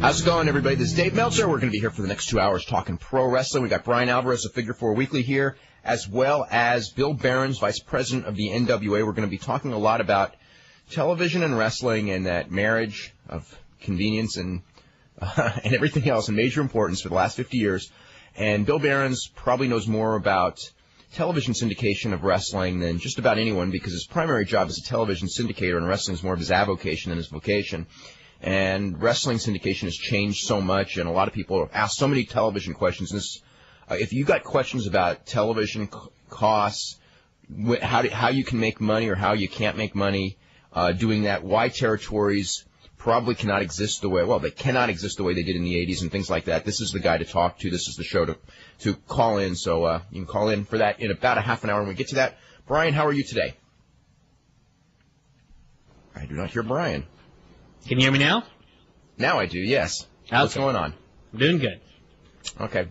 How's it going, everybody? This is Dave Meltzer. We're going to be here for the next 2 hours talking pro wrestling. We got Brian Alvarez of Figure 4 Weekly here, as well as Bill Behrens, Vice President of the NWA. We're going to be talking a lot about television and wrestling and that marriage of convenience and everything else and major importance for the last 50 years. And Bill Behrens probably knows more about television syndication of wrestling than just about anyone, because his primary job is a television syndicator, and wrestling is more of his avocation than his vocation. And wrestling syndication has changed so much, and a lot of people ask so many television questions. And if you got questions about television costs, how you can make money or how you can't make money doing that, why territories probably cannot exist the way, well, they cannot exist the way they did in the 80s and things like that, this is the guy to talk to. This is the show to call in. So you can call in for that in about a half an hour when we get to that. Brian, how are you today? I do not hear Brian. Can you hear me now? Now I do, yes. Okay. What's going on? I'm doing good. Okay.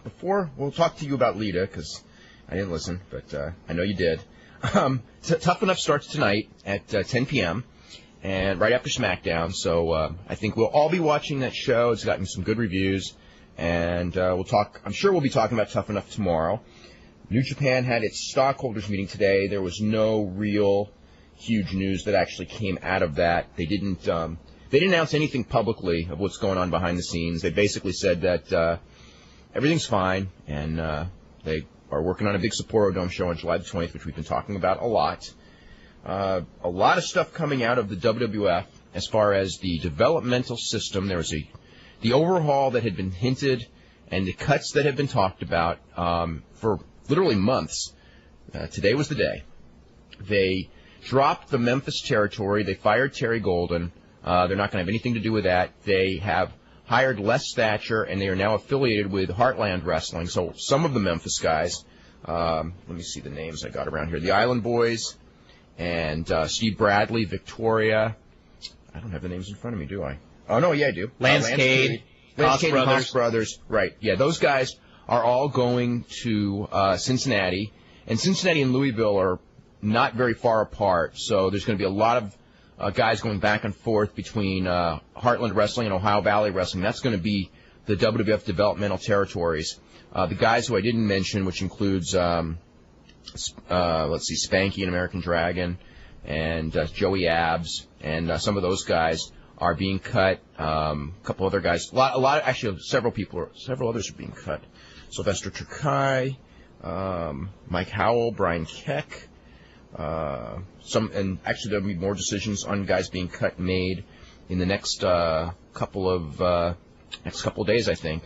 Before we'll talk to you about Lita, because I didn't listen, but I know you did. Tough Enough starts tonight at 10 p.m. and right after SmackDown. So I think we'll all be watching that show. It's gotten some good reviews, and we'll talk. I'm sure we'll be talking about Tough Enough tomorrow. New Japan had its stockholders meeting today. There was no real huge news that actually came out of that. They didn't announce anything publicly of what's going on behind the scenes. They basically said that everything's fine, and they are working on a big Sapporo Dome show on July the 20th, which we've been talking about a lot. A lot of stuff coming out of the WWF as far as the developmental system. There was the overhaul that had been hinted and the cuts that have been talked about for literally months. Today was the day. They dropped the Memphis territory. They fired Terry Golden. They're not going to have anything to do with that. They have hired Les Thatcher, and they are now affiliated with Heartland Wrestling. So some of the Memphis guys, let me see the names I got around here. The Island Boys and Steve Bradley, Victoria. I don't have the names in front of me, do I? Oh, no, yeah, I do. Lance Cade, Haas Brothers. Right, yeah, those guys are all going to Cincinnati, and Cincinnati and Louisville are not very far apart, so there's going to be a lot of guys going back and forth between Heartland Wrestling and Ohio Valley Wrestling. That's going to be the WWF developmental territories. The guys who I didn't mention, which includes, let's see, Spanky and American Dragon, and Joey Abs, and some of those guys are being cut. A couple other guys, actually, several others are being cut. Sylvester Turkai, Mike Howell, Brian Keck. And actually there'll be more decisions on guys being cut made in the next couple of days, I think.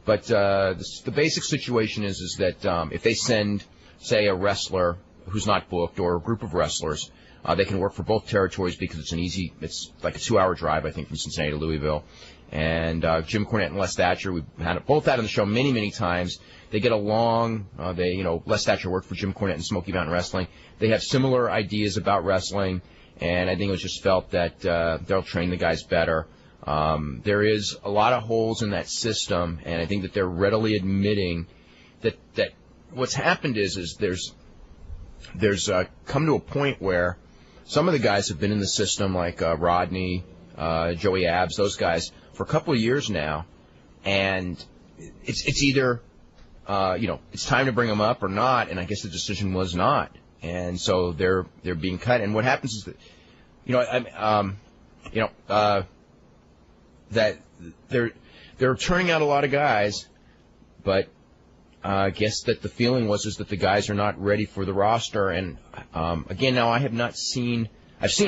But the basic situation is that if they send, say, a wrestler who's not booked or a group of wrestlers, they can work for both territories because it's like a 2-hour drive, I think, from Cincinnati to Louisville. And Jim Cornette and Les Thatcher, we've both had on the show many, many times. They get along. Les Thatcher worked for Jim Cornette and Smoky Mountain Wrestling. They have similar ideas about wrestling, and I think it was just felt that they'll train the guys better. There is a lot of holes in that system, and I think that they're readily admitting that what's happened is there's come to a point where some of the guys have been in the system, like Rodney, Joey Abs, those guys, for a couple of years now, and it's either it's time to bring them up or not, and I guess the decision was not, and so they're being cut. And what happens is that they're turning out a lot of guys, but I guess that the feeling was that the guys are not ready for the roster. And again, now I've seen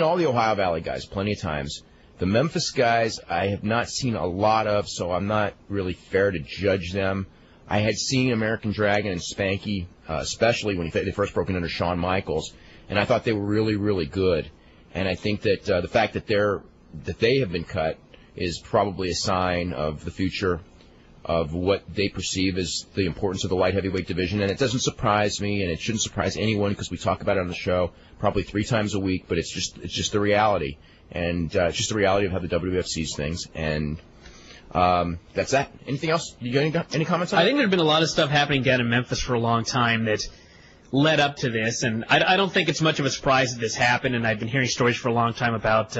all the Ohio Valley guys plenty of times. The Memphis guys I have not seen a lot of, so I'm not really fair to judge them. I had seen American Dragon and Spanky, especially when they first broke in under Shawn Michaels, and I thought they were really, really good. And I think that the fact that they have been cut is probably a sign of the future of what they perceive as the importance of the light heavyweight division. And it doesn't surprise me, and it shouldn't surprise anyone, because we talk about it on the show probably 3 times a week. But it's just the reality, and it's just the reality of how the WWF sees things. And that's that. Anything else? You got any comments on that? I think there's been a lot of stuff happening down in Memphis for a long time that led up to this, and I don't think it's much of a surprise that this happened. And I've been hearing stories for a long time about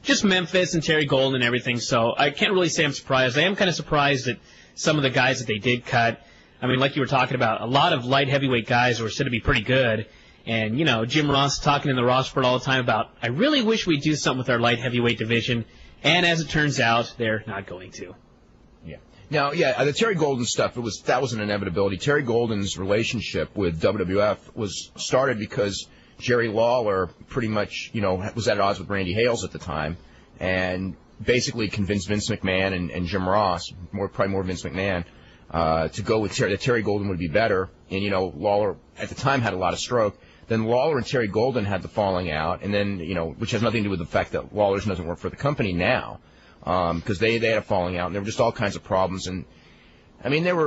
just Memphis and Terry Golden and everything. So I can't really say I'm surprised. I am kind of surprised at some of the guys that they did cut. I mean, like you were talking about, a lot of light heavyweight guys were said to be pretty good. And, you know, Jim Ross talking in the Ross Report all the time about, I really wish we'd do something with our light heavyweight division. And as it turns out, they're not going to. Yeah. Now, the Terry Golden stuff, that was an inevitability. Terry Golden's relationship with WWF was started because Jerry Lawler pretty much, was at odds with Randy Hales at the time, and basically convinced Vince McMahon and Jim Ross, probably more Vince McMahon, to go with that Terry Golden would be better. And, Lawler at the time had a lot of stroke. Then Lawler and Terry Golden had the falling out, and then, which has nothing to do with the fact that Lawler doesn't work for the company now, because they had a falling out, and there were just all kinds of problems. And, I mean, there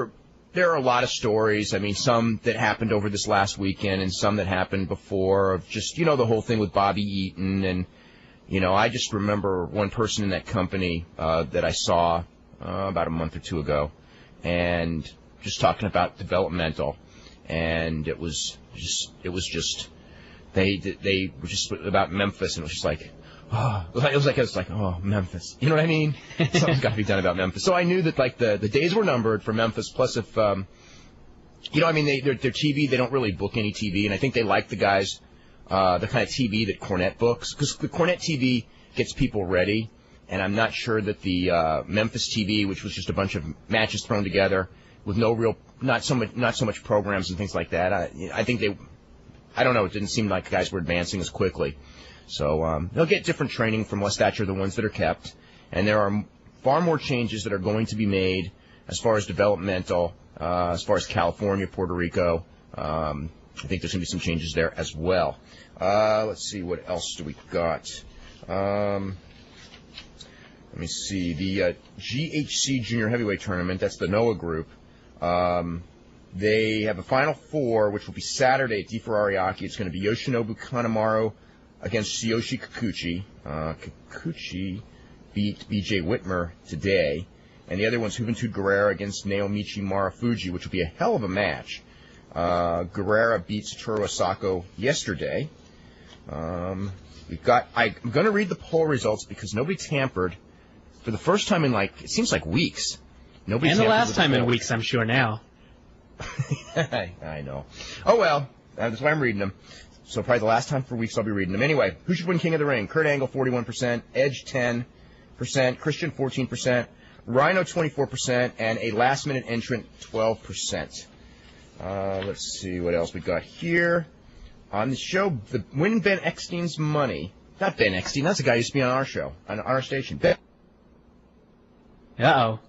are a lot of stories. I mean, some that happened over this last weekend and some that happened before of just, the whole thing with Bobby Eaton. And, I just remember one person in that company that I saw about a month or two ago, and just talking about developmental. And it was just they were just about Memphis, and it was just like, oh, Memphis. You know what I mean? Something's got to be done about Memphis. So I knew that, like, the days were numbered for Memphis. Plus, if their TV, they don't really book any TV, and I think they like the guys, the kind of TV that Cornette books, because the Cornette TV gets people ready, and I'm not sure that the Memphis TV, which was just a bunch of matches thrown together with not so much programs and things like that. I think I don't know. It didn't seem like guys were advancing as quickly. So they'll get different training from West Thatcher, the ones that are kept. And there are far more changes that are going to be made as far as developmental, as far as California, Puerto Rico. I think there's going to be some changes there as well. Let's see, what else do we got? Let me see. The GHC Junior Heavyweight Tournament, that's the NOAH group. They have a Final Four, which will be Saturday at Ferrariaki. It's going to be Yoshinobu Kanemaru against Tsuyoshi Kikuchi. Kikuchi beat B.J. Whitmer today. And the other one's Juventud Guerrera against Naomichi Marufuji, which will be a hell of a match. Guerrera beat Satoru Asako yesterday. I'm going to read the poll results because nobody tampered for the first time in, it seems like weeks. Nobody and the last time in weeks, I'm sure now. I know. Oh, well, that's why I'm reading them. So probably the last time for weeks I'll be reading them. Anyway, who should win King of the Ring? Kurt Angle, 41%, Edge, 10%, Christian, 14%, Rhino, 24%, and a last-minute entrant, 12%. Let's see what else we got here. On the show, win Ben Eckstein's money. Not Ben Eckstein, that's the guy who used to be on our show, on our station. Uh-oh.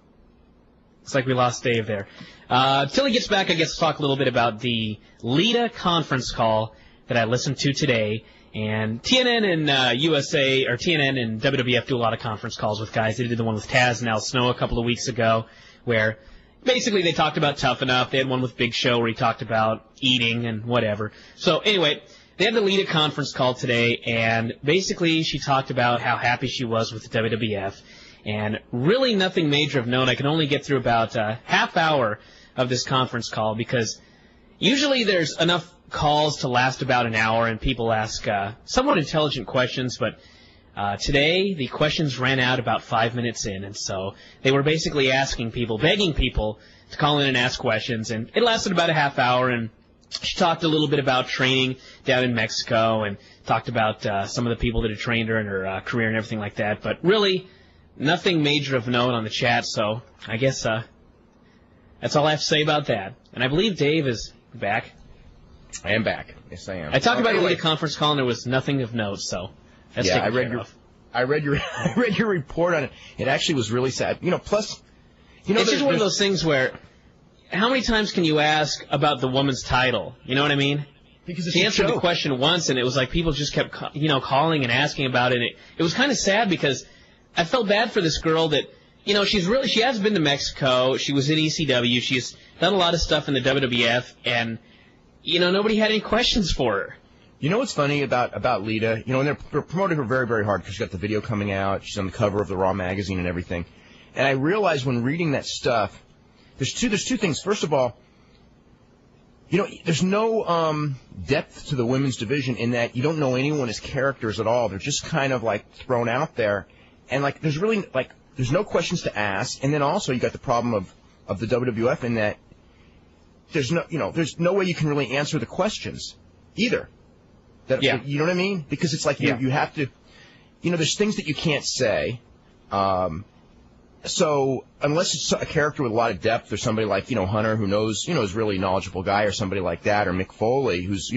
Looks like we lost Dave there. Till he gets back, I guess we'll talk a little bit about the Lita conference call that I listened to today. And TNN and USA, or TNN and WWF do a lot of conference calls with guys. They did the one with Taz and Al Snow a couple of weeks ago, where basically they talked about Tough Enough. They had one with Big Show where he talked about eating and whatever. So anyway, they had the Lita conference call today, and basically she talked about how happy she was with the WWF. And really nothing major of note. I can only get through about a half hour of this conference call because usually there's enough calls to last about an hour and people ask somewhat intelligent questions, but today the questions ran out about 5 minutes in, and so they were basically begging people to call in and ask questions, and it lasted about a half hour, and she talked a little bit about training down in Mexico and talked about some of the people that had trained her in her career and everything like that, but really nothing major of note on the chat, so I guess that's all I have to say about that. And I believe Dave is back. I am back. Yes, I am. I talked about the conference call, and there was nothing of note, so that's taken care of. I read your report on it. It actually was really sad. Plus, it's just one of those things where how many times can you ask about the woman's title? You know what I mean? Because she answered the question once, and it was like people just kept calling and asking about it. It was kind of sad because I felt bad for this girl that, she has been to Mexico. She was in ECW. She's done a lot of stuff in the WWF, and, nobody had any questions for her. You know what's funny about Lita? And they're promoting her very, very hard because she's got the video coming out. She's on the cover of the Raw magazine and everything. And I realized when reading that stuff, there's two things. First of all, there's no depth to the women's division in that you don't know anyone as characters at all. They're just kind of like thrown out there, and like there's no questions to ask. And then also you got the problem of the WWF in that there's no way you can really answer the questions either. You know what I mean? Because it's like you have to, there's things that you can't say. So unless it's a character with a lot of depth, or somebody like Hunter, who knows is a really knowledgeable guy, or somebody like that, or Mick Foley, who's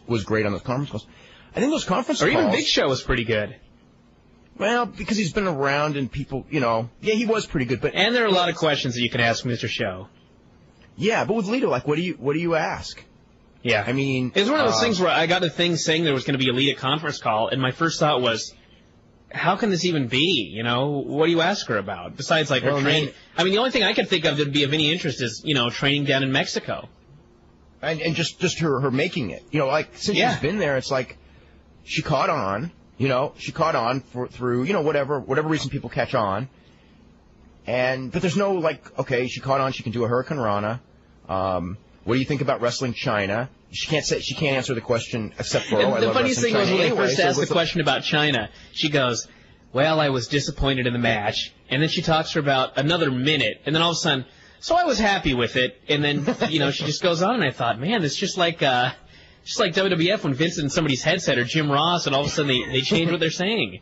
was great on those conference calls. I think those conference calls, or even Big Show was pretty good. Well, because he's been around and people, he was pretty good. And there are a lot of questions that you can ask Mr. Show. Yeah, but with Lita, like, what do you ask? Yeah, I mean, it's one of those things where I got a thing saying there was going to be a Lita conference call, and my first thought was, how can this even be? What do you ask her about? Besides, like, her training. I mean, the only thing I could think of that would be of any interest is, training down in Mexico. And just her making it. Like, since she's been there, it's like, she caught on, through, whatever reason people catch on. But there's no, like, okay, she caught on, she can do a Hurricane Rana. What do you think about wrestling China? She can't answer the question except for, the funniest thing was when they first asked the question about China, she goes, well, I was disappointed in the match. And then she talks for about another minute, and then all of a sudden, so I was happy with it. And then, she just goes on, and I thought, man, it's just like WWF when Vince is in somebody's headset, or Jim Ross, and all of a sudden they change what they're saying.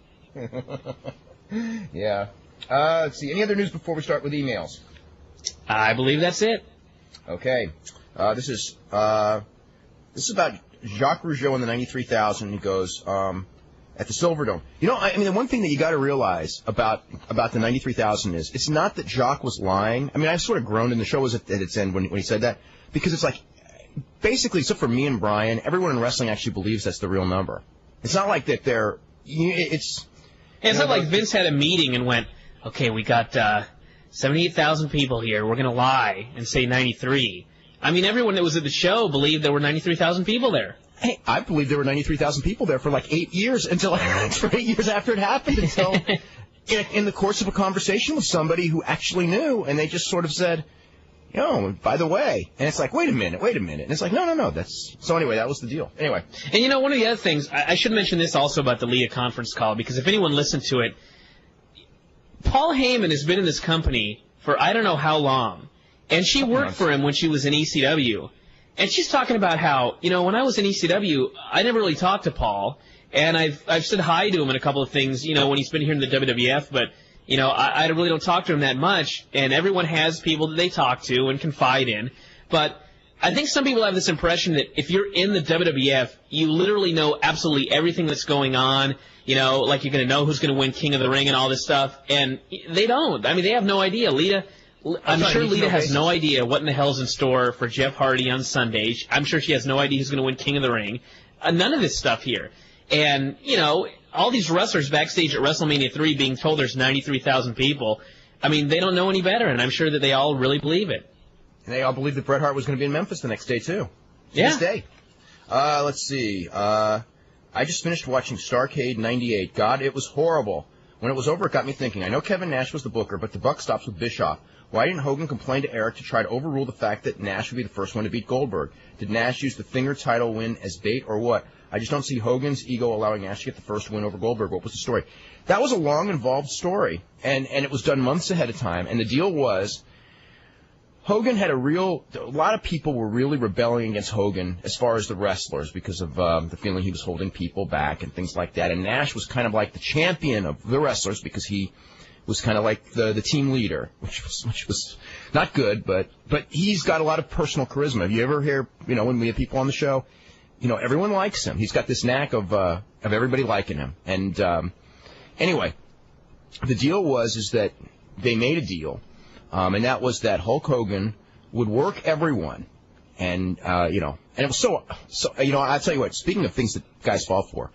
Yeah. Let's see. Any other news before we start with emails? I believe that's it. Okay. This is about Jacques Rougeau and the 93,000. He goes at the Silverdome. The one thing that you got to realize about the 93,000 is it's not that Jacques was lying. I mean, I sort of groaned, and the show was at its end when he said that, because it's like, basically, except for me and Brian, everyone in wrestling actually believes that's the real number. It's not like that they're. It's not like Vince had a meeting and went, okay, we got 78,000 people here. We're going to lie and say 93. I mean, everyone that was at the show believed there were 93,000 people there. Hey, I believed there were 93,000 people there for like 8 years for 8 years after it happened, until in the course of a conversation with somebody who actually knew, and they just sort of said, by the way, and it's like, wait a minute, and it's like, no, so anyway, that was the deal. Anyway. And one of the other things, I should mention this also about the Lita conference call, because if anyone listened to it, Paul Heyman has been in this company for I don't know how long, and she worked for him when she was in ECW, and she's talking about how, when I was in ECW, I never really talked to Paul, and I've said hi to him in a couple of things, when he's been here in the WWF, but I really don't talk to him that much, and everyone has people that they talk to and confide in. But I think some people have this impression that if you're in the WWF, you literally know absolutely everything that's going on, like you're going to know who's going to win King of the Ring and all this stuff, and they don't. I mean, they have no idea. I'm sure Lita has no idea what in the hell's in store for Jeff Hardy on Sunday. I'm sure she has no idea who's going to win King of the Ring. None of this stuff here. And, all these wrestlers backstage at WrestleMania 3 being told there's 93,000 people, I mean, they don't know any better, and I'm sure that they all really believe it. And they all believe that Bret Hart was going to be in Memphis the next day, too. Yeah. This day. Let's see. I just finished watching Starrcade 98. God, it was horrible. When it was over, it got me thinking. I know Kevin Nash was the booker, but the buck stops with Bischoff. Why didn't Hogan complain to Eric to try to overrule the fact that Nash would be the first one to beat Goldberg? Did Nash use the Finger title win as bait or what? I just don't see Hogan's ego allowing Nash to get the first win over Goldberg. What was the story? That was a long, involved story, and it was done months ahead of time. And the deal was, Hogan had a lot of people were really rebelling against Hogan as far as the wrestlers because of the feeling he was holding people back and things like that. And Nash was kind of like the champion of the wrestlers because he was kind of like the team leader, which was not good, but he's got a lot of personal charisma. If you ever hear, when we have people on the show, everyone likes him. He's got this knack of everybody liking him. And anyway, the deal is that they made a deal, and that was that Hulk Hogan would work everyone, and and it was so I'll tell you what. Speaking of things that guys fall for,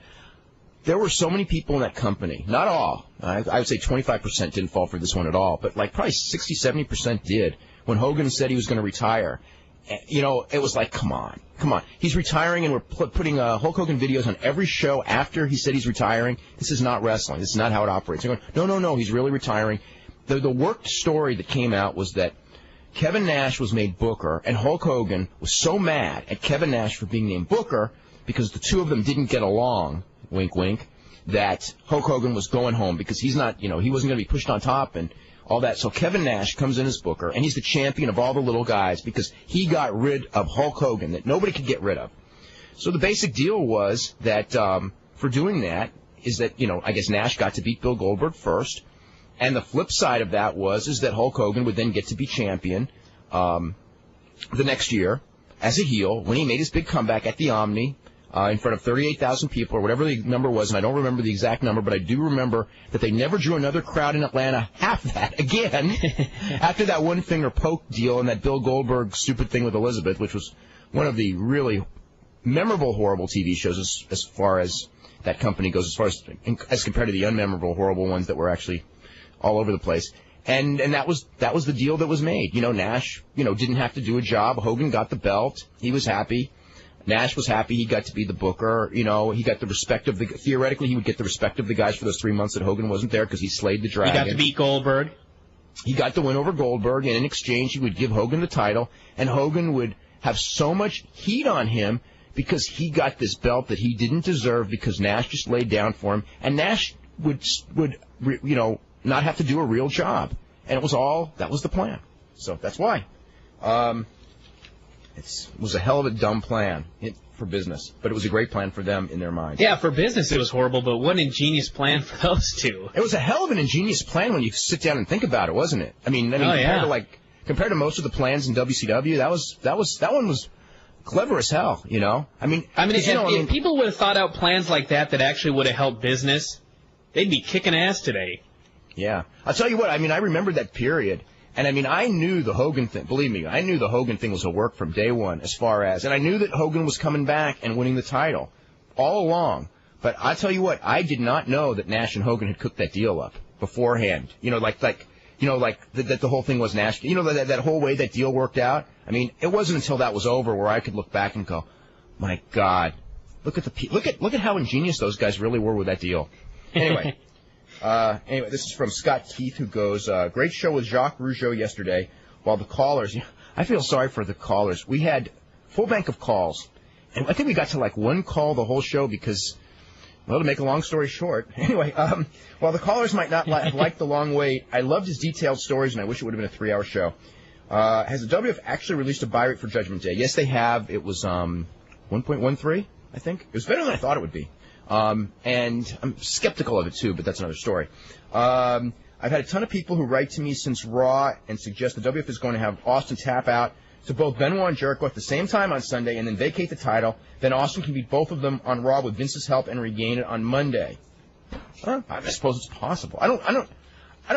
there were so many people in that company. Not all. I would say 25% didn't fall for this one at all, but like probably 60, 70% did. When Hogan said he was going to retire, it was like, come on. He's retiring, and we're putting Hulk Hogan videos on every show after he said he's retiring. This is not wrestling. This is not how it operates. They're going, no, he's really retiring. The worked story that came out was that Kevin Nash was made Booker, and Hulk Hogan was so mad at Kevin Nash for being named Booker because the two of them didn't get along, wink, wink, that Hulk Hogan was going home because he's not, he wasn't going to be pushed on top and all that. So Kevin Nash comes in as Booker, and he's the champion of all the little guys because he got rid of Hulk Hogan that nobody could get rid of. So the basic deal was that for doing that is that, I guess Nash got to beat Bill Goldberg first. And the flip side of that is that Hulk Hogan would then get to be champion the next year as a heel when he made his big comeback at the Omni in front of 38,000 people or whatever the number was. And I don't remember the exact number, but I do remember that they never drew another crowd in Atlanta half that again after that one-finger poke deal and that Bill Goldberg stupid thing with Elizabeth, which was one of the really memorable, horrible TV shows as far as that company goes, as compared to the unmemorable, horrible ones that were actually all over the place. And that was the deal that was made. Nash, didn't have to do a job. Hogan got the belt. He was happy. Nash was happy he got to be the Booker. He got the respect of theoretically, he would get the respect of the guys for those 3 months that Hogan wasn't there because he slayed the dragon. He got to beat Goldberg. He got the win over Goldberg, and in exchange, he would give Hogan the title, and Hogan would have so much heat on him because he got this belt that he didn't deserve because Nash just laid down for him, and Nash would not have to do a real job. And that was the plan. So that's why. It was a hell of a dumb plan for business, but it was a great plan for them in their minds. Yeah, for business it was horrible, but what an ingenious plan for those two. It was a hell of an ingenious plan when you sit down and think about it, wasn't it? Compared to most of the plans in WCW, that one was clever as hell, If people would have thought out plans like that actually would have helped business, they'd be kicking ass today. Yeah. I'll tell you what, I remember that period, and I knew the Hogan thing, believe me, I knew the Hogan thing was a work from day one and I knew that Hogan was coming back and winning the title all along, but I'll tell you what, I did not know that Nash and Hogan had cooked that deal up beforehand, that the whole thing was Nash, that whole way that deal worked out. It wasn't until that was over where I could look back and go, my God, look at how ingenious those guys really were with that deal. Anyway. This is from Scott Keith, who goes, great show with Jacques Rougeau yesterday, while the callers, I feel sorry for the callers. We had full bank of calls, and I think we got to one call the whole show because, well, to make a long story short, anyway, while the callers might not like the long wait, I loved his detailed stories, and I wish it would have been a 3-hour show. Has the WF actually released a buy rate for Judgment Day? Yes, they have. It was 1.13, I think. It was better than I thought it would be. And I'm skeptical of it, too, but that's another story. I've had a ton of people who write to me since Raw and suggest the WF is going to have Austin tap out to both Benoit and Jericho at the same time on Sunday and then vacate the title. Then Austin can beat both of them on Raw with Vince's help and regain it on Monday. I suppose it's possible. I don't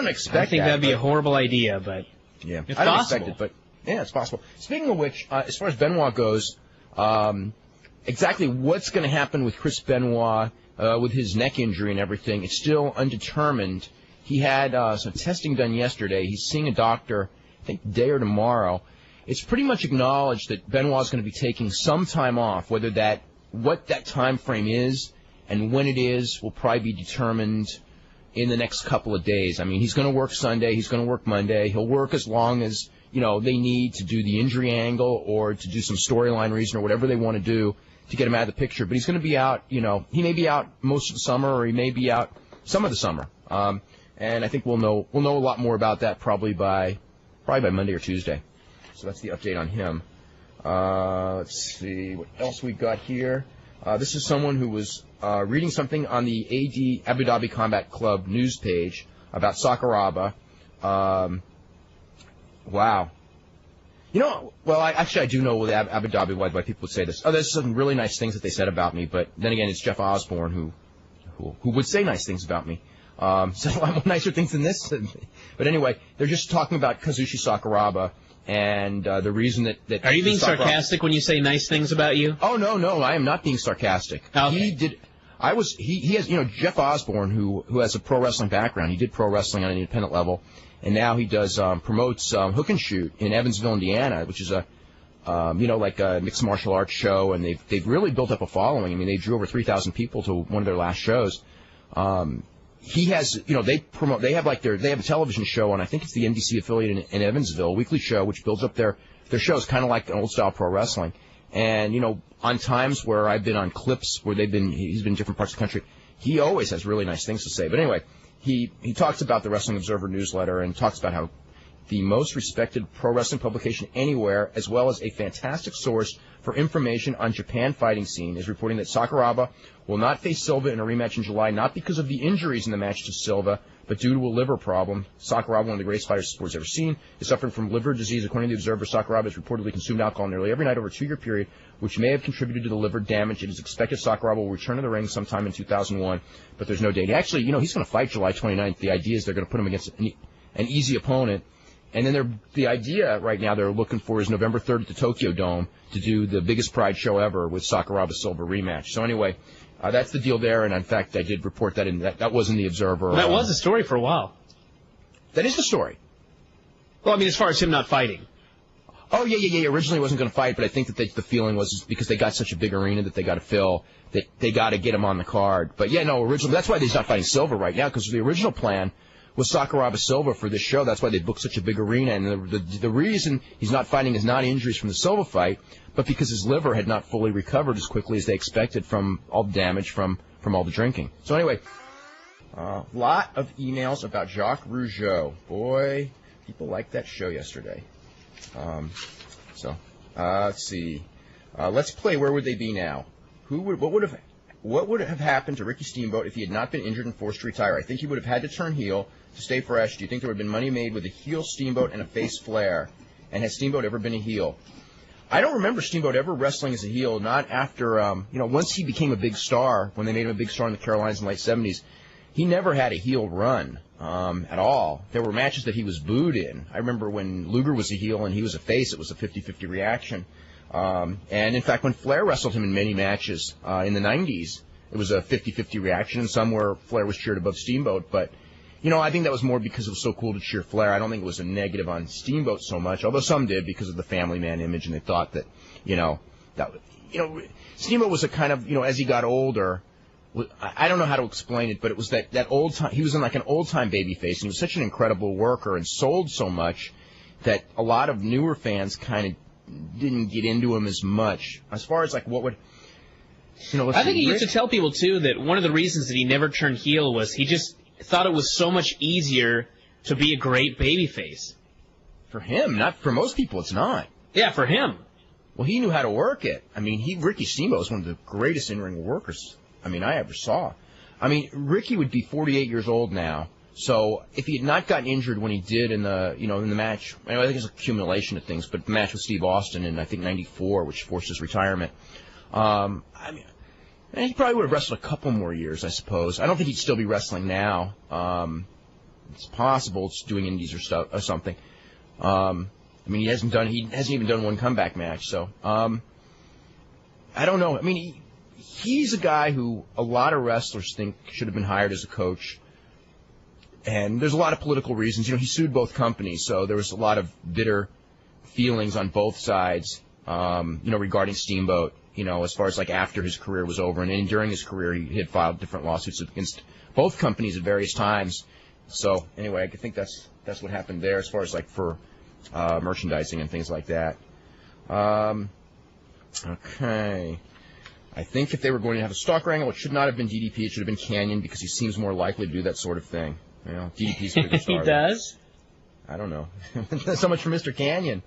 expect that. I think that'd be a horrible idea, but yeah, it's I don't possible. expect it, but yeah, it's possible. Speaking of which, as far as Benoit goes, exactly what's going to happen with Chris Benoit with his neck injury and everything, it's still undetermined. He had some testing done yesterday. He's seeing a doctor, I think, today or tomorrow. It's pretty much acknowledged that Benoit's going to be taking some time off. What that time frame is and when it is will probably be determined in the next couple of days. He's going to work Sunday. He's going to work Monday. He'll work as long as they need to do the injury angle or to do some storyline reason or whatever they want to do to get him out of the picture. But he's going to be out, he may be out most of the summer or he may be out some of the summer. And I think we'll know a lot more about that probably by Monday or Tuesday. So that's the update on him. Let's see what else we got here. This is someone who was reading something on the AD Abu Dhabi Combat Club news page about Sakuraba. Wow. I do know with Abu Dhabi why people would say this. Oh, there's some really nice things that they said about me, but then again, it's Jeff Osborne who would say nice things about me. So a lot more nicer things than this. But anyway, they're just talking about Kazushi Sakuraba and the reason that Are you being sarcastic when you say nice things about you? Oh, no, I am not being sarcastic. Okay. He has, Jeff Osborne, who has a pro wrestling background. He did pro wrestling on an independent level. And now he promotes Hook and Shoot in Evansville, Indiana, which is a mixed martial arts show, and they've really built up a following. They drew over 3,000 people to one of their last shows. he has, they have a television show on, I think it's the NBC affiliate in Evansville, a weekly show which builds up their shows, kind of like an old style pro wrestling. And, on times where I've been on clips where he's been in different parts of the country, he always has really nice things to say. But anyway, he talks about the Wrestling Observer newsletter and talks about how the most respected pro wrestling publication anywhere, as well as a fantastic source for information on Japan fighting scene, is reporting that Sakuraba will not face Silva in a rematch in July, not because of the injuries in the match to Silva, but due to a liver problem. Sakuraba, one of the greatest fighters the sport's ever seen, is suffering from liver disease. According to the Observer, Sakuraba has reportedly consumed alcohol nearly every night over a 2-year period, which may have contributed to the liver damage. It is expected Sakuraba will return to the ring sometime in 2001, but there's no date. Actually, he's going to fight July 29th. The idea is they're going to put him against an easy opponent. And then the idea right now they're looking for is November 3rd at the Tokyo Dome to do the biggest Pride show ever with Sakuraba Silva rematch. So anyway, that's the deal there. And in fact, I did report that that was in the Observer. That was a story for a while. That is the story. Well, I mean, as far as him not fighting. Oh, yeah. Originally he wasn't going to fight, but I think that the feeling was because they got such a big arena that they got to fill, that they got to get him on the card. But yeah, no, originally, that's why he's not fighting Silva right now, because the original plan was Sakuraba Silva for this show. That's why they booked such a big arena. And the reason he's not fighting is not injuries from the Silva fight, but because his liver had not fully recovered as quickly as they expected from all the damage from all the drinking. So anyway, a lot of emails about Jacques Rougeau. Boy, people liked that show yesterday. Let's see. Let's play Where Would They Be Now? What would have happened to Ricky Steamboat if he had not been injured and forced to retire? I think he would have had to turn heel to stay fresh. Do you think there would have been money made with a heel Steamboat and a face Flair? And has Steamboat ever been a heel? I don't remember Steamboat ever wrestling as a heel, not after, once he became a big star, when they made him a big star in the Carolinas in the late 70s, he never had a heel run at all. There were matches that he was booed in. I remember when Luger was a heel and he was a face, it was a 50-50 reaction. And, in fact, when Flair wrestled him in many matches in the 90s, it was a 50-50 reaction, and some where Flair was cheered above Steamboat. But, I think that was more because it was so cool to cheer Flair. I don't think it was a negative on Steamboat so much, although some did because of the family man image, and they thought that, Steamboat was a kind of, as he got older, I don't know how to explain it, but it was that old time. He was in like an old time baby face, and he was such an incredible worker and sold so much that a lot of newer fans kind of didn't get into him as much. As far as like what would, I think he used to tell people too that one of the reasons that he never turned heel was he just thought it was so much easier to be a great babyface. For him, not for most people, it's not. Yeah, for him. Well, he knew how to work it. I mean, Ricky Steamboat was one of the greatest in-ring workers I ever saw. Ricky would be 48 years old now. So if he had not gotten injured when he did in the match, I think it's an accumulation of things, but the match with Steve Austin in, I think, 94, which forced his retirement, he probably would have wrestled a couple more years, I suppose. I don't think he'd still be wrestling now. It's possible it's doing indies or something. He hasn't even done one comeback match, so, I don't know. He's a guy who a lot of wrestlers think should have been hired as a coach. And there's a lot of political reasons. He sued both companies, so there was a lot of bitter feelings on both sides, regarding Steamboat, as far as like after his career was over. And then during his career, he had filed different lawsuits against both companies at various times. So anyway, I think that's what happened there as far as like for merchandising and things like that. Okay. I think if they were going to have a stock wrangle, it should not have been DDP. It should have been Canyon because he seems more likely to do that sort of thing. DDP's a bigger star. He does? I don't know. So much for Mr. Canyon.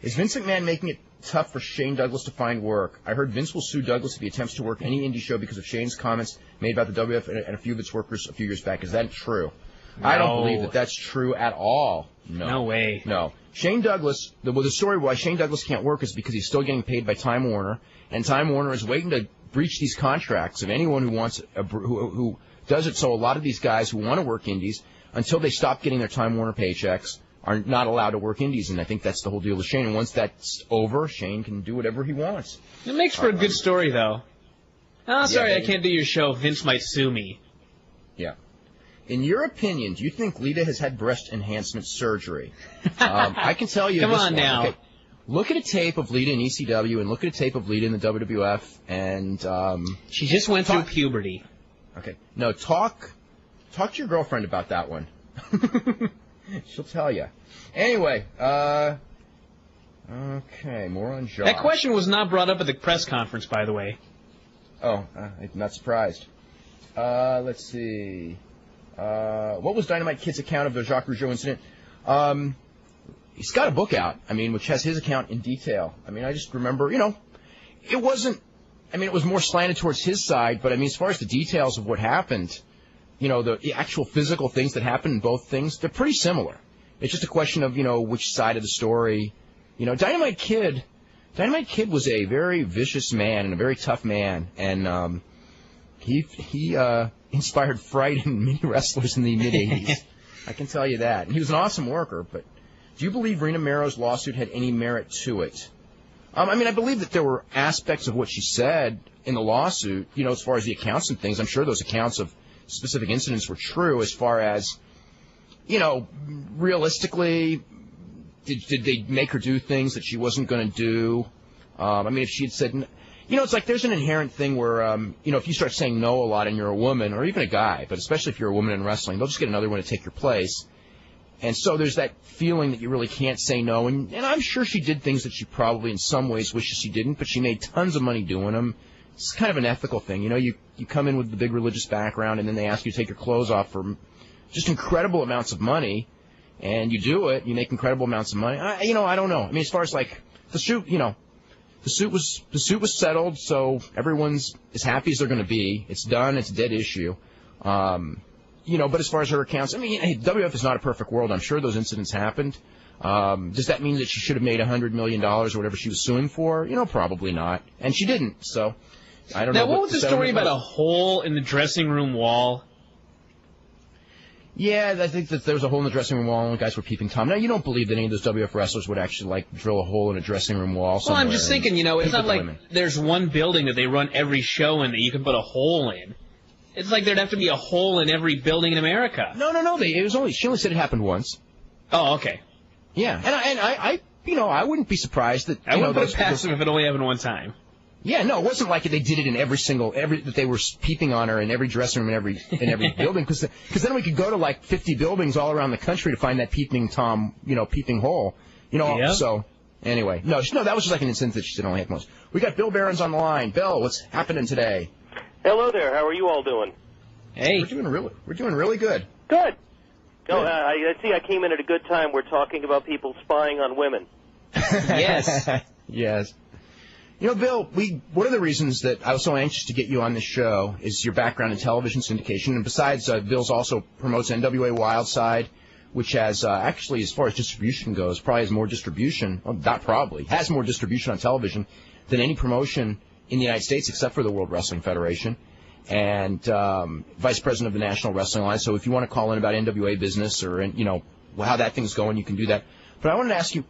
Is Vince McMahon making it tough for Shane Douglas to find work? I heard Vince will sue Douglas if he attempts to work any indie show because of Shane's comments made about the WF and a few of its workers a few years back. Is that true? No. I don't believe that that's true at all. No way. No. Shane Douglas, the story why Shane Douglas can't work is because he's still getting paid by Time Warner, and Time Warner is waiting to breach these contracts of anyone who wants who does it. So a lot of these guys who want to work indies, until they stop getting their Time Warner paychecks, are not allowed to work indies, and I think that's the whole deal with Shane. And once that's over, Shane can do whatever he wants. It makes for a good story, though. Oh, sorry, I can't do your show. Vince might sue me. Yeah. In your opinion, do you think Lita has had breast enhancement surgery? I can tell you. Come on now. Okay. Look at a tape of Lita in ECW and look at a tape of Lita in the WWF, and she just went through puberty. Okay. No, talk talk to your girlfriend about that one. She'll tell you. Anyway, okay, more on Jacques. That question was not brought up at the press conference, by the way. Oh, I'm not surprised. Let's see. What was Dynamite Kid's account of the Jacques Rougeau incident? He's got a book out, which has his account in detail. I just remember, it wasn't, it was more slanted towards his side, but as far as the details of what happened, the actual physical things that happened in both things, they're pretty similar. It's just a question of, which side of the story. Dynamite Kid was a very vicious man and a very tough man, and he inspired fright in many wrestlers in the mid-'80s. I can tell you that. And he was an awesome worker, but do you believe Rena Mero's lawsuit had any merit to it? I believe that there were aspects of what she said in the lawsuit, as far as the accounts and things. I'm sure those accounts of specific incidents were true as far as, realistically, did they make her do things that she wasn't going to do? If she had said, it's like there's an inherent thing where, if you start saying no a lot and you're a woman, or even a guy, but especially if you're a woman in wrestling, they'll just get another one to take your place. And so there's that feeling that you really can't say no. And I'm sure she did things that she probably in some ways wishes she didn't, but she made tons of money doing them. It's kind of an ethical thing. You come in with the big religious background, and then they ask you to take your clothes off for just incredible amounts of money, and you do it. You make incredible amounts of money. I don't know. As far as like the suit, the suit was settled, so everyone's as happy as they're going to be. It's done. It's a dead issue. But as far as her accounts, WWF is not a perfect world. I'm sure those incidents happened. Does that mean that she should have made $100 million or whatever she was suing for? Probably not. And she didn't, so I don't know. Now, what was the story about a hole in the dressing room wall? Yeah, I think that there was a hole in the dressing room wall and the guys were peeping Tom. Now, you don't believe that any of those WWF wrestlers would actually, drill a hole in a dressing room wall somewhere. Well, I'm just thinking, it's not like there's one building that they run every show in that you can put a hole in. It's like there'd have to be a hole in every building in America. No. She only said it happened once. Oh, okay. Yeah, and I wouldn't be surprised that I wouldn't put it past them if it only happened one time. Yeah, no, it wasn't like they did it in that they were peeping on her in every dressing room in every building, because then we could go to 50 buildings all around the country to find that peeping Tom, peeping hole, Yeah. So anyway, no, that was just like an incident that she said only happened once. We got Bill Behrens on the line. Bill, what's happening today? Hello there. How are you all doing? Hey. We're doing really good. Good. No, I see I came in at a good time. We're talking about people spying on women. Yes. Yes. Bill, one of the reasons that I was so anxious to get you on this show is your background in television syndication. And besides, Bill's also promotes NWA Wildside, which has, actually, as far as distribution goes, probably has more distribution, well, not probably, has more distribution on television than any promotion in the United States except for the World Wrestling Federation, and vice president of the National Wrestling Alliance. So if you want to call in about NWA business or, how that thing's going, you can do that. But I wanted to ask you,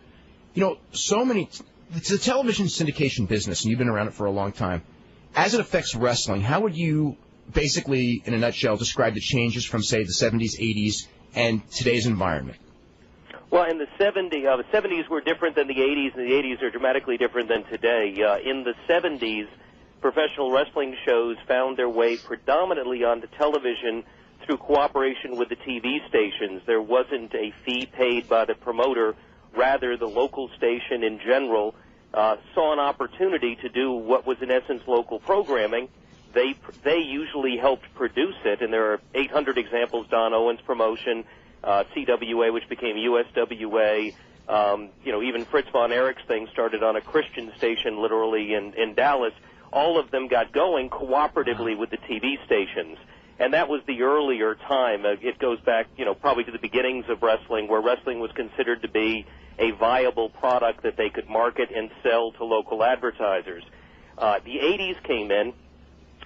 it's a television syndication business, and you've been around it for a long time. As it affects wrestling, how would you basically, in a nutshell, describe the changes from, say, the 70s, 80s, and today's environment? Well, in the 70s were different than the 80s, and the 80s are dramatically different than today. In the 70s, professional wrestling shows found their way predominantly onto television through cooperation with the TV stations. There wasn't a fee paid by the promoter. Rather, the local station in general saw an opportunity to do what was in essence local programming. They usually helped produce it, and there are 800 examples. Don Owens' promotion, CWA, which became USWA, even Fritz von Erich's thing started on a Christian station literally in Dallas. All of them got going cooperatively with the TV stations. And that was the earlier time. It goes back, probably to the beginnings of wrestling, where wrestling was considered to be a viable product that they could market and sell to local advertisers. The 80s came in,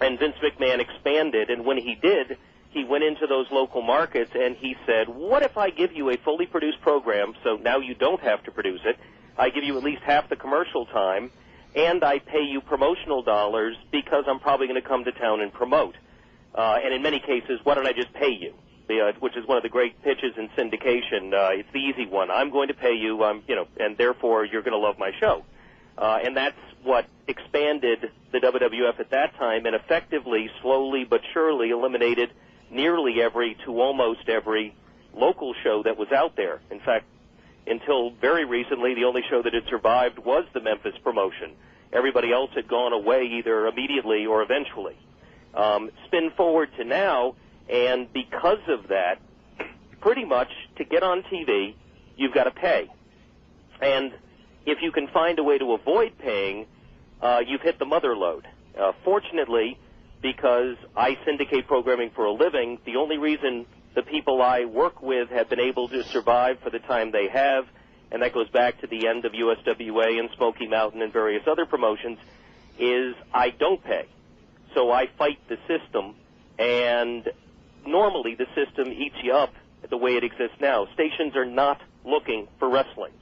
and Vince McMahon expanded, and when he did, he went into those local markets and he said, what if I give you a fully produced program, so now you don't have to produce it, I give you at least half the commercial time, and I pay you promotional dollars because I'm probably going to come to town and promote. And in many cases, why don't I just pay you? Which is one of the great pitches in syndication. It's the easy one. I'm going to pay you, and therefore you're going to love my show. And that's what expanded the WWF at that time and effectively, slowly but surely eliminated nearly every to almost every local show that was out there. In fact, until very recently, the only show that had survived was the Memphis promotion. Everybody else had gone away either immediately or eventually. Spin forward to now, and because of that, pretty much to get on TV, you've got to pay. And if you can find a way to avoid paying, you've hit the mother lode. Fortunately, because I syndicate programming for a living, the only reason the people I work with have been able to survive for the time they have, and that goes back to the end of USWA and Smoky Mountain and various other promotions, is I don't pay. So I fight the system, and normally the system eats you up the way it exists now. Stations are not looking for wrestling.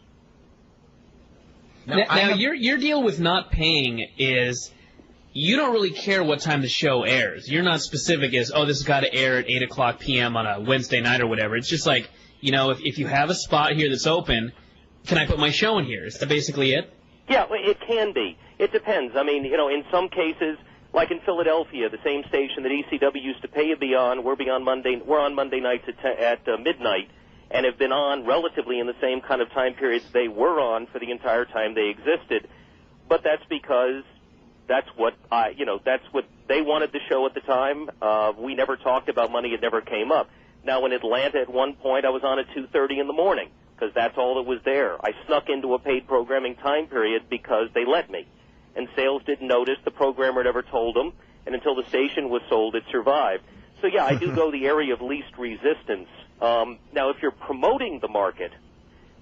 Now your deal with not paying is you don't really care what time the show airs. You're not specific as, oh, this has got to air at 8 o'clock p.m. on a Wednesday night or whatever. It's just like, you know, if you have a spot here that's open, can I put my show in here? Is that basically it? Yeah, it can be. It depends. I mean, you know, in some cases, like in Philadelphia, the same station that ECW used to pay you beyond, we're on Monday nights at midnight, and have been on relatively in the same kind of time periods they were on for the entire time they existed. But that's because that's what they wanted the show at the time. We never talked about money; it never came up. Now, in Atlanta, at one point, I was on at 2:30 in the morning because that's all that was there. I snuck into a paid programming time period because they let me. And sales didn't notice. The programmer never told them. And until the station was sold, it survived. So, yeah, I do go the area of least resistance. Now, if you're promoting the market,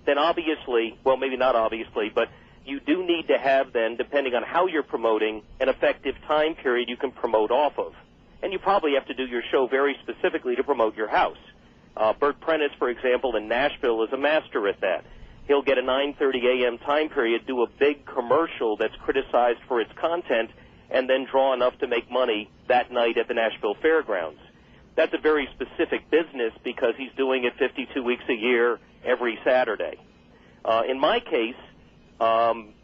then obviously, well, maybe not obviously, but you do need to have then, depending on how you're promoting, an effective time period you can promote off of. And you probably have to do your show very specifically to promote your house. Bert Prentice, for example, in Nashville is a master at that. He'll get a 9:30 a.m. time period, do a big commercial that's criticized for its content, and then draw enough to make money that night at the Nashville Fairgrounds. That's a very specific business because he's doing it 52 weeks a year, every Saturday. In my case,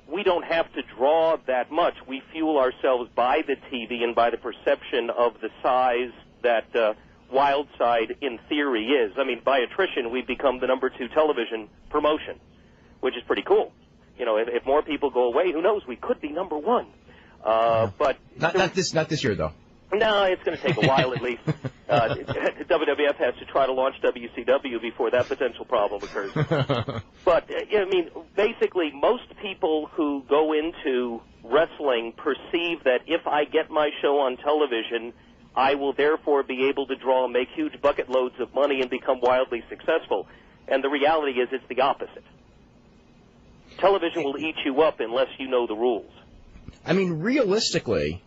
we don't have to draw that much. We fuel ourselves by the TV and by the perception of the size that Wildside, in theory, is. I mean, by attrition, we've become the #2 television promotion, which is pretty cool. You know, if more people go away, who knows? We could be #1. But not this year, though. No, it's going to take a while at least. WWF has to try to launch WCW before that potential problem occurs. But, I mean, basically, most people who go into wrestling perceive that if I get my show on television, I will therefore be able to draw and make huge bucket loads of money and become wildly successful. And the reality is it's the opposite. Television will eat you up unless you know the rules. I mean, realistically,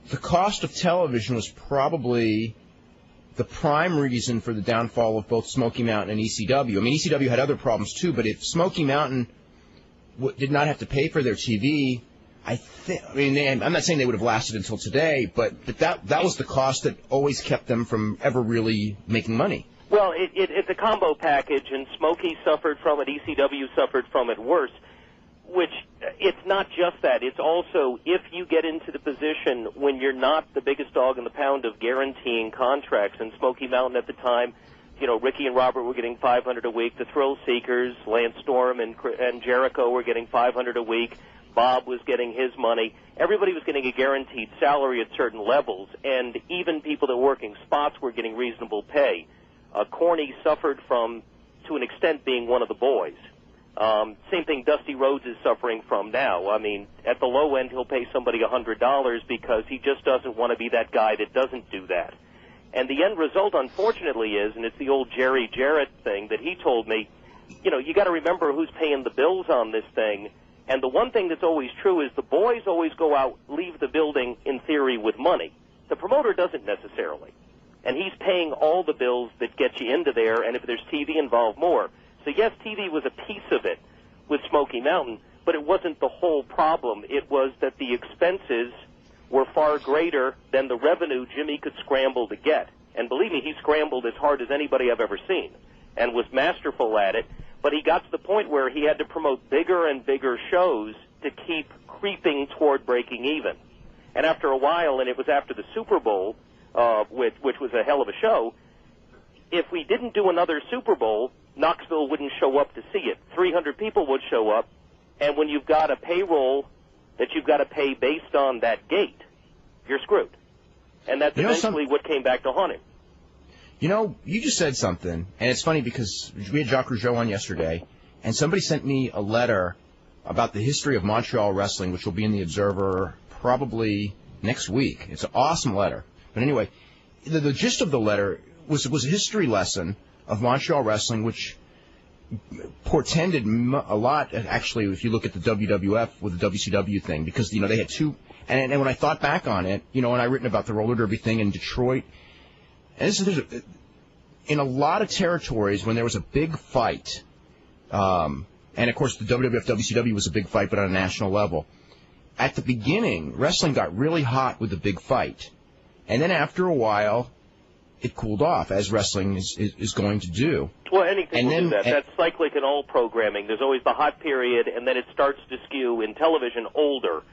the cost of television was probably the prime reason for the downfall of both Smoky Mountain and ECW. I mean, ECW had other problems too, but if Smoky Mountain did not have to pay for their TV, I'm not saying they would have lasted until today, but that was the cost that always kept them from ever really making money. Well, it's a combo package, and Smoky suffered from it, ECW suffered from it worse, which it's not just that. It's also if you get into the position when you're not the biggest dog in the pound of guaranteeing contracts, and Smoky Mountain at the time, you know, Ricky and Robert were getting $500 a week. The Thrill Seekers, Lance Storm and Jericho were getting $500 a week. Bob was getting his money. Everybody was getting a guaranteed salary at certain levels, and even people that were working spots were getting reasonable pay. Corny suffered from, to an extent, being one of the boys. Same thing Dusty Rhodes is suffering from now. I mean, at the low end, he'll pay somebody $100 because he just doesn't want to be that guy that doesn't do that. And the end result, unfortunately, is, and it's the old Jerry Jarrett thing that he told me, you know, you got to remember who's paying the bills on this thing. And the one thing that's always true is the boys always go out, leave the building, in theory, with money. The promoter doesn't necessarily. And he's paying all the bills that get you into there, and if there's TV involved, more. So, yes, TV was a piece of it with Smoky Mountain, but it wasn't the whole problem. It was that the expenses were far greater than the revenue Jimmy could scramble to get. And believe me, he scrambled as hard as anybody I've ever seen and was masterful at it. But he got to the point where he had to promote bigger and bigger shows to keep creeping toward breaking even. And after a while, and it was after the Super Bowl, which was a hell of a show. If we didn't do another Super Bowl, Knoxville wouldn't show up to see it. 300 people would show up, and when you've got a payroll that you've got to pay based on that gate, you're screwed. And that's eventually what came back to haunt him. You know, you just said something, and it's funny because we had Jacques Rougeau on yesterday, and somebody sent me a letter about the history of Montreal wrestling, which will be in the Observer probably next week. It's an awesome letter. But anyway, the gist of the letter was a history lesson of Montreal wrestling, which portended a lot, actually, if you look at the WWF with the WCW thing, because, they had two, and when I thought back on it, and I written about the roller derby thing in Detroit, and in a lot of territories, when there was a big fight, and of course the WWF, WCW was a big fight, but on a national level, at the beginning, wrestling got really hot with the big fight, and then after a while, it cooled off, as wrestling is going to do. Well, anything will do that. That's cyclic in all programming. There's always the hot period, and then it starts to skew in television older,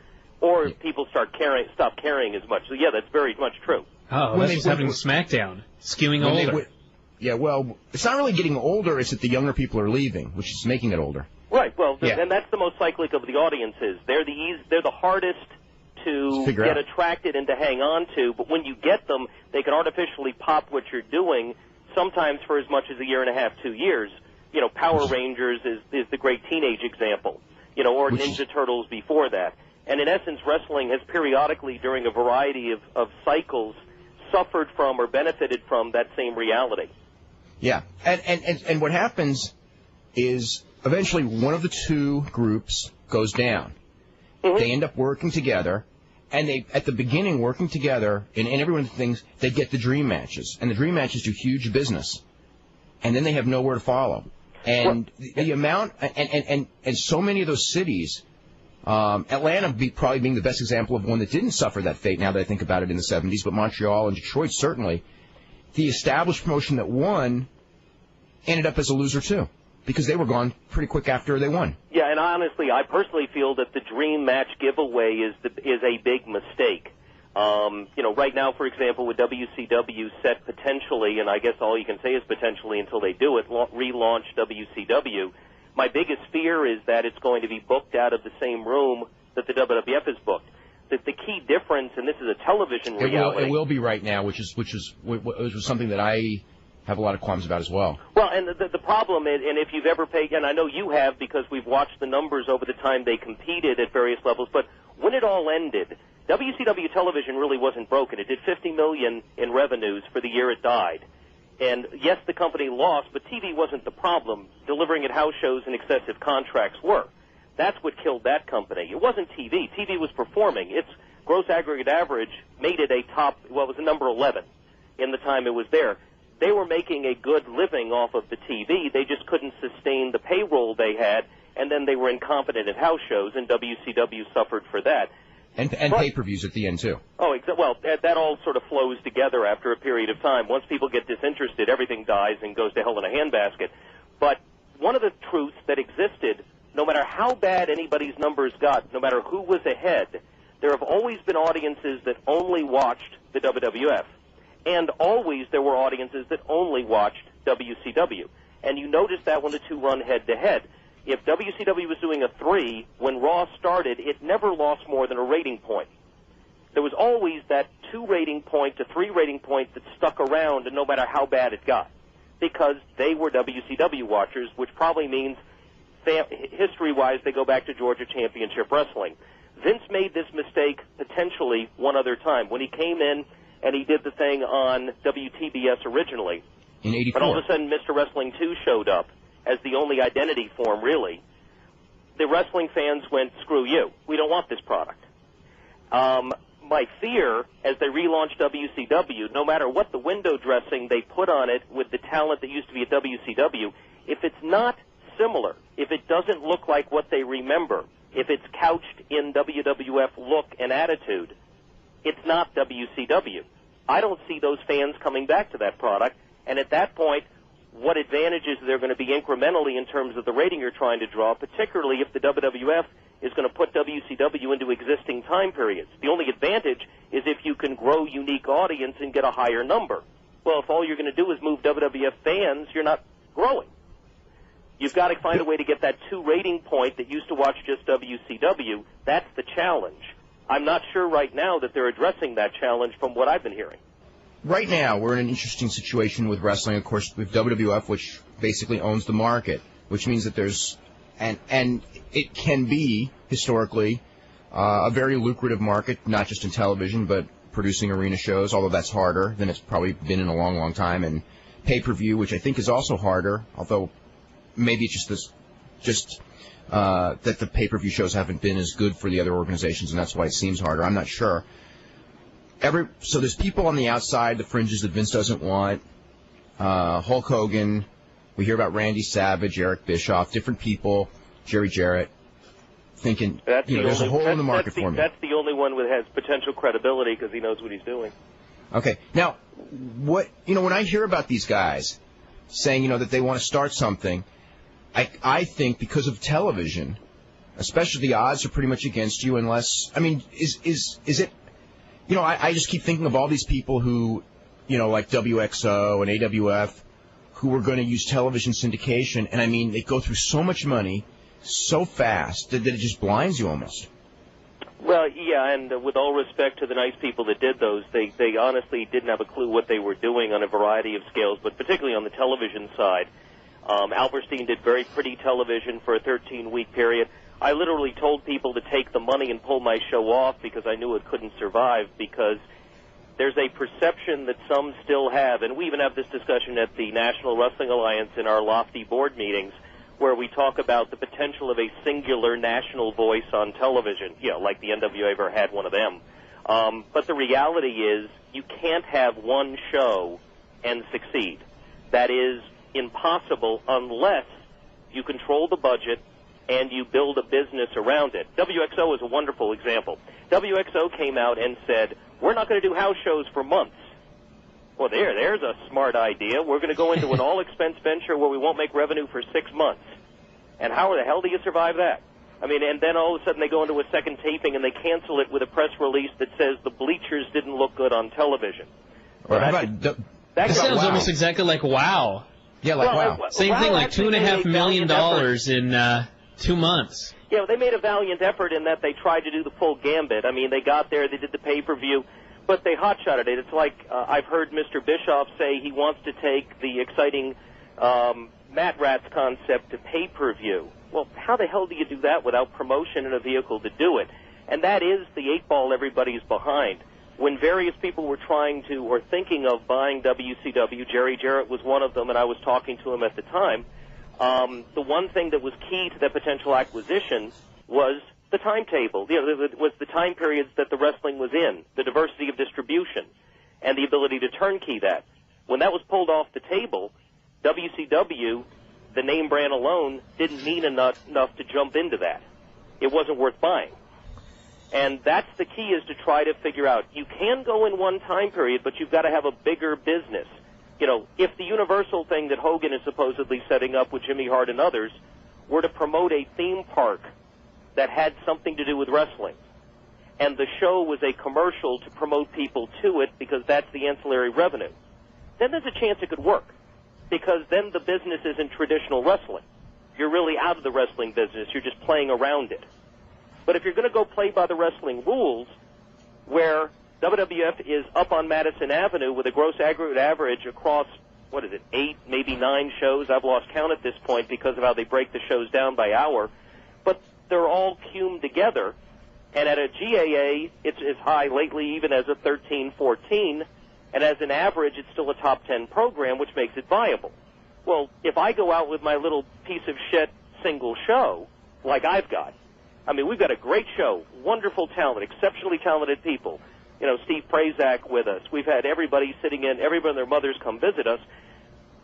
or people stop caring as much. So, yeah, that's very much true. Oh, that's what's happening with SmackDown, skewing older. Well, it's not really getting older, it's that the younger people are leaving, which is making it older. Right, well, and that's the most cyclic of the audiences. They're the hardest to get attracted and to hang on to, but when you get them, they can artificially pop what you're doing, sometimes for as much as a year and a half, 2 years. Power Rangers is the great teenage example, or Ninja Turtles before that. And in essence, wrestling has periodically, during a variety of cycles, suffered from or benefited from that same reality. Yeah, and what happens is eventually one of the two groups goes down. Mm-hmm. They end up working together, and they, at the beginning, working together, and everyone thinks they get the dream matches, and the dream matches do huge business, and then they have nowhere to follow. And the amount, and so many of those cities, Atlanta probably being the best example of one that didn't suffer that fate now that I think about it in the 70s, but Montreal and Detroit certainly, the established promotion that won ended up as a loser too, because they were gone pretty quick after they won. Yeah, and honestly, I personally feel that the dream match giveaway is a big mistake. Right now, for example, with WCW set potentially, and I guess all you can say is potentially until they do it, relaunch WCW, my biggest fear is that it's going to be booked out of the same room that the WWF is booked. The key difference, and this is a television reality. It will be right now, which was something that I have a lot of qualms about as well. Well, and the problem is, and if you've ever paid, and I know you have because we've watched the numbers over the time they competed at various levels, but when it all ended, WCW television really wasn't broken. It did $50 million in revenues for the year it died. And yes, the company lost, but TV wasn't the problem. Delivering at house shows and excessive contracts were. That's what killed that company. It wasn't TV. TV was performing. Its gross aggregate average made it it was a number 11 in the time it was there. They were making a good living off of the TV. They just couldn't sustain the payroll they had, and then they were incompetent at house shows, and WCW suffered for that. And pay-per-views at the end, too. Oh, well, that all sort of flows together after a period of time. Once people get disinterested, everything dies and goes to hell in a handbasket. But one of the truths that existed, no matter how bad anybody's numbers got, no matter who was ahead, there have always been audiences that only watched the WWF. And always there were audiences that only watched WCW. And you notice that when the two run head-to-head. If WCW was doing a 3, when Raw started, it never lost more than a rating point. There was always that 2 rating point to 3 rating point that stuck around, and no matter how bad it got, because they were WCW watchers, which probably means history-wise they go back to Georgia Championship Wrestling. Vince made this mistake potentially one other time when he came in and he did the thing on WTBS originally. In 84. But all of a sudden Mr. Wrestling 2 showed up as the only identity form, really. The wrestling fans went, screw you. We don't want this product. My fear, as they relaunched WCW, no matter what the window dressing they put on it with the talent that used to be at WCW, if it's not similar, if it doesn't look like what they remember, if it's couched in WWF look and attitude, it's not WCW. I don't see those fans coming back to that product, and at that point, what advantages there are going to be incrementally in terms of the rating you're trying to draw, particularly if the WWF is going to put WCW into existing time periods. The only advantage is if you can grow unique audience and get a higher number. Well, if all you're going to do is move WWF fans, you're not growing. You've got to find a way to get that 2 rating point that used to watch just WCW. That's the challenge. I'm not sure right now that they're addressing that challenge from what I've been hearing. Right now, we're in an interesting situation with wrestling. Of course, with WWF, which basically owns the market, which means that there's, and it can be, historically, a very lucrative market, not just in television, but producing arena shows, although that's harder than it's probably been in a long, long time, and pay-per-view, which I think is also harder, although maybe it's just that the pay-per-view shows haven't been as good for the other organizations, and that's why it seems harder. I'm not sure. So there's people on the outside, the fringes that Vince doesn't want, Hulk Hogan, we hear about Randy Savage, Eric Bischoff, different people, Jerry Jarrett, thinking, there's a hole in the market for me. That's the only one that has potential credibility because he knows what he's doing. Okay. Now, when I hear about these guys saying, that they want to start something, I think because of television, especially the odds are pretty much against you unless, is it, I just keep thinking of all these people who, like WXO and AWF, who are going to use television syndication, and they go through so much money so fast that it just blinds you almost. Well, yeah, and with all respect to the nice people that did those, they honestly didn't have a clue what they were doing on a variety of scales, but particularly on the television side. Alberstein did very pretty television for a 13-week period. I literally told people to take the money and pull my show off because I knew it couldn't survive, because there's a perception that some still have, and we even have this discussion at the National Wrestling Alliance in our lofty board meetings, where we talk about the potential of a singular national voice on television, like the NWA ever had one of them. But the reality is you can't have one show and succeed. That is impossible unless you control the budget and you build a business around it. WXO is a wonderful example. WXO came out and said, we're not going to do house shows for months. Well, there's a smart idea. We're going to go into an all-expense venture where we won't make revenue for 6 months. And how the hell do you survive that? And then all of a sudden they go into a second taping and they cancel it with a press release that says the bleachers didn't look good on television. Well, that sounds almost exactly like WoW. Yeah, like WoW. Same thing, like $2.5 million in 2 months. Yeah, they made a valiant effort in that they tried to do the full gambit. They got there, they did the pay-per-view, but they hot-shotted it. It's like I've heard Mr. Bischoff say he wants to take the exciting Mat Rats concept to pay-per-view. Well, how the hell do you do that without promotion and a vehicle to do it? And that is the 8-ball everybody's behind. When various people were trying to or thinking of buying WCW, Jerry Jarrett was one of them, and I was talking to him at the time. The one thing that was key to that potential acquisition was the timetable. Was the time periods that the wrestling was in, the diversity of distribution, and the ability to turnkey that. When that was pulled off the table, WCW, the name brand alone, didn't mean enough to jump into that. It wasn't worth buying. And that's the key, is to try to figure out, you can go in one time period, but you've got to have a bigger business. If the Universal thing that Hogan is supposedly setting up with Jimmy Hart and others were to promote a theme park that had something to do with wrestling, and the show was a commercial to promote people to it because that's the ancillary revenue, then there's a chance it could work, because then the business isn't traditional wrestling. You're really out of the wrestling business. You're just playing around it. But if you're going to go play by the wrestling rules, where WWF is up on Madison Avenue with a gross aggregate average across, 8, maybe 9 shows. I've lost count at this point because of how they break the shows down by hour. But they're all cumed together. And at a GAA, it's as high lately even as a 13, 14. And as an average, it's still a top 10 program, which makes it viable. Well, if I go out with my little piece of shit single show, like I've got, we've got a great show, wonderful talent, exceptionally talented people. Steve Prazak with us. We've had everybody sitting in, everybody and their mothers come visit us.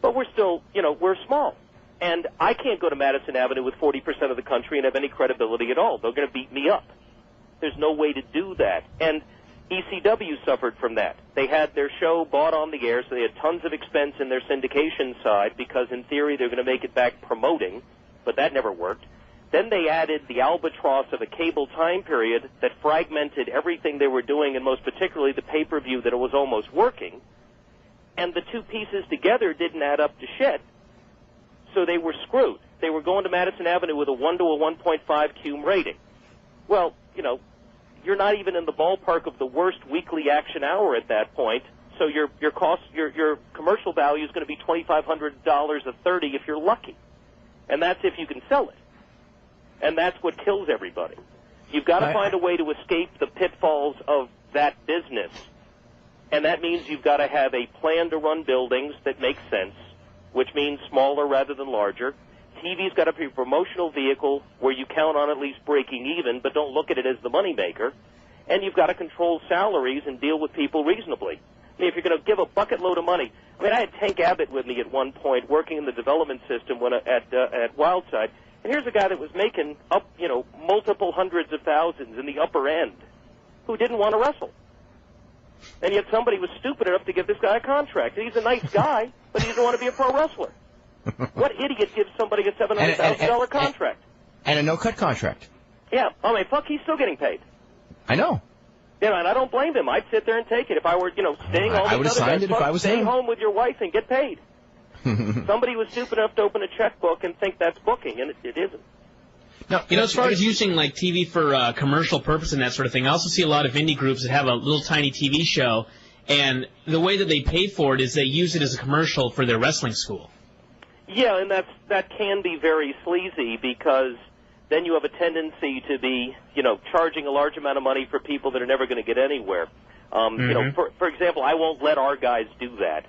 But we're still, we're small. And I can't go to Madison Avenue with 40% of the country and have any credibility at all. They're going to beat me up. There's no way to do that. And ECW suffered from that. They had their show bought on the air, so they had tons of expense in their syndication side because, in theory, they're going to make it back promoting, but that never worked. Then they added the albatross of a cable time period that fragmented everything they were doing, and most particularly the pay-per-view that it was almost working. And the two pieces together didn't add up to shit, so they were screwed. They were going to Madison Avenue with a 1 to a 1.5 cum rating. Well, you know, you're not even in the ballpark of the worst weekly action hour at that point, so your commercial value is going to be $2,500 a 30 if you're lucky. And that's if you can sell it. And that's what kills everybody. You've got to find a way to escape the pitfalls of that business. And that means you've got to have a plan to run buildings that makes sense, which means smaller rather than larger. TV's got to be a promotional vehicle where you count on at least breaking even, but don't look at it as the moneymaker. And you've got to control salaries and deal with people reasonably. I mean, if you're going to give a bucket load of money, I mean, I had Tank Abbott with me at one point working in the development system at Wildside. And here's a guy that was making up, you know, multiple hundreds of thousands in the upper end who didn't want to wrestle. And yet somebody was stupid enough to give this guy a contract. He's a nice guy, but he doesn't want to be a pro wrestler. What idiot gives somebody a $700,000 contract? And a no-cut contract. Yeah. I mean, fuck, he's still getting paid. I know. You know, and I don't blame him. I'd sit there and take it if I were, you know, staying all I would have signed it if I was stay him. home with your wife and get paid. Somebody was stupid enough to open a checkbook and think that's booking, and it isn't. Now, you know, as far as using like TV for commercial purpose and that sort of thing, I also see a lot of indie groups that have a little tiny TV show, and the way that they pay for it is they use it as a commercial for their wrestling school. Yeah, and that can be very sleazy because then you have a tendency to be, you know, charging a large amount of money for people that are never going to get anywhere. You know, for example, I won't let our guys do that.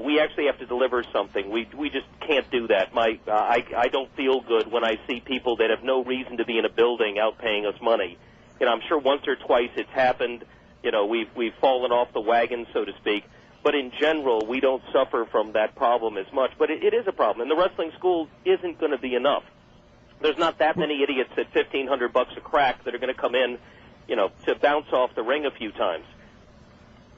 We actually have to deliver something. We just can't do that. I don't feel good when I see people that have no reason to be in a building out paying us money. You know, I'm sure once or twice it's happened. You know, we've fallen off the wagon, so to speak. But in general, we don't suffer from that problem as much. But it is a problem, and the wrestling school isn't going to be enough. There's not that many idiots at $1,500 a crack that are going to come in, you know, to bounce off the ring a few times.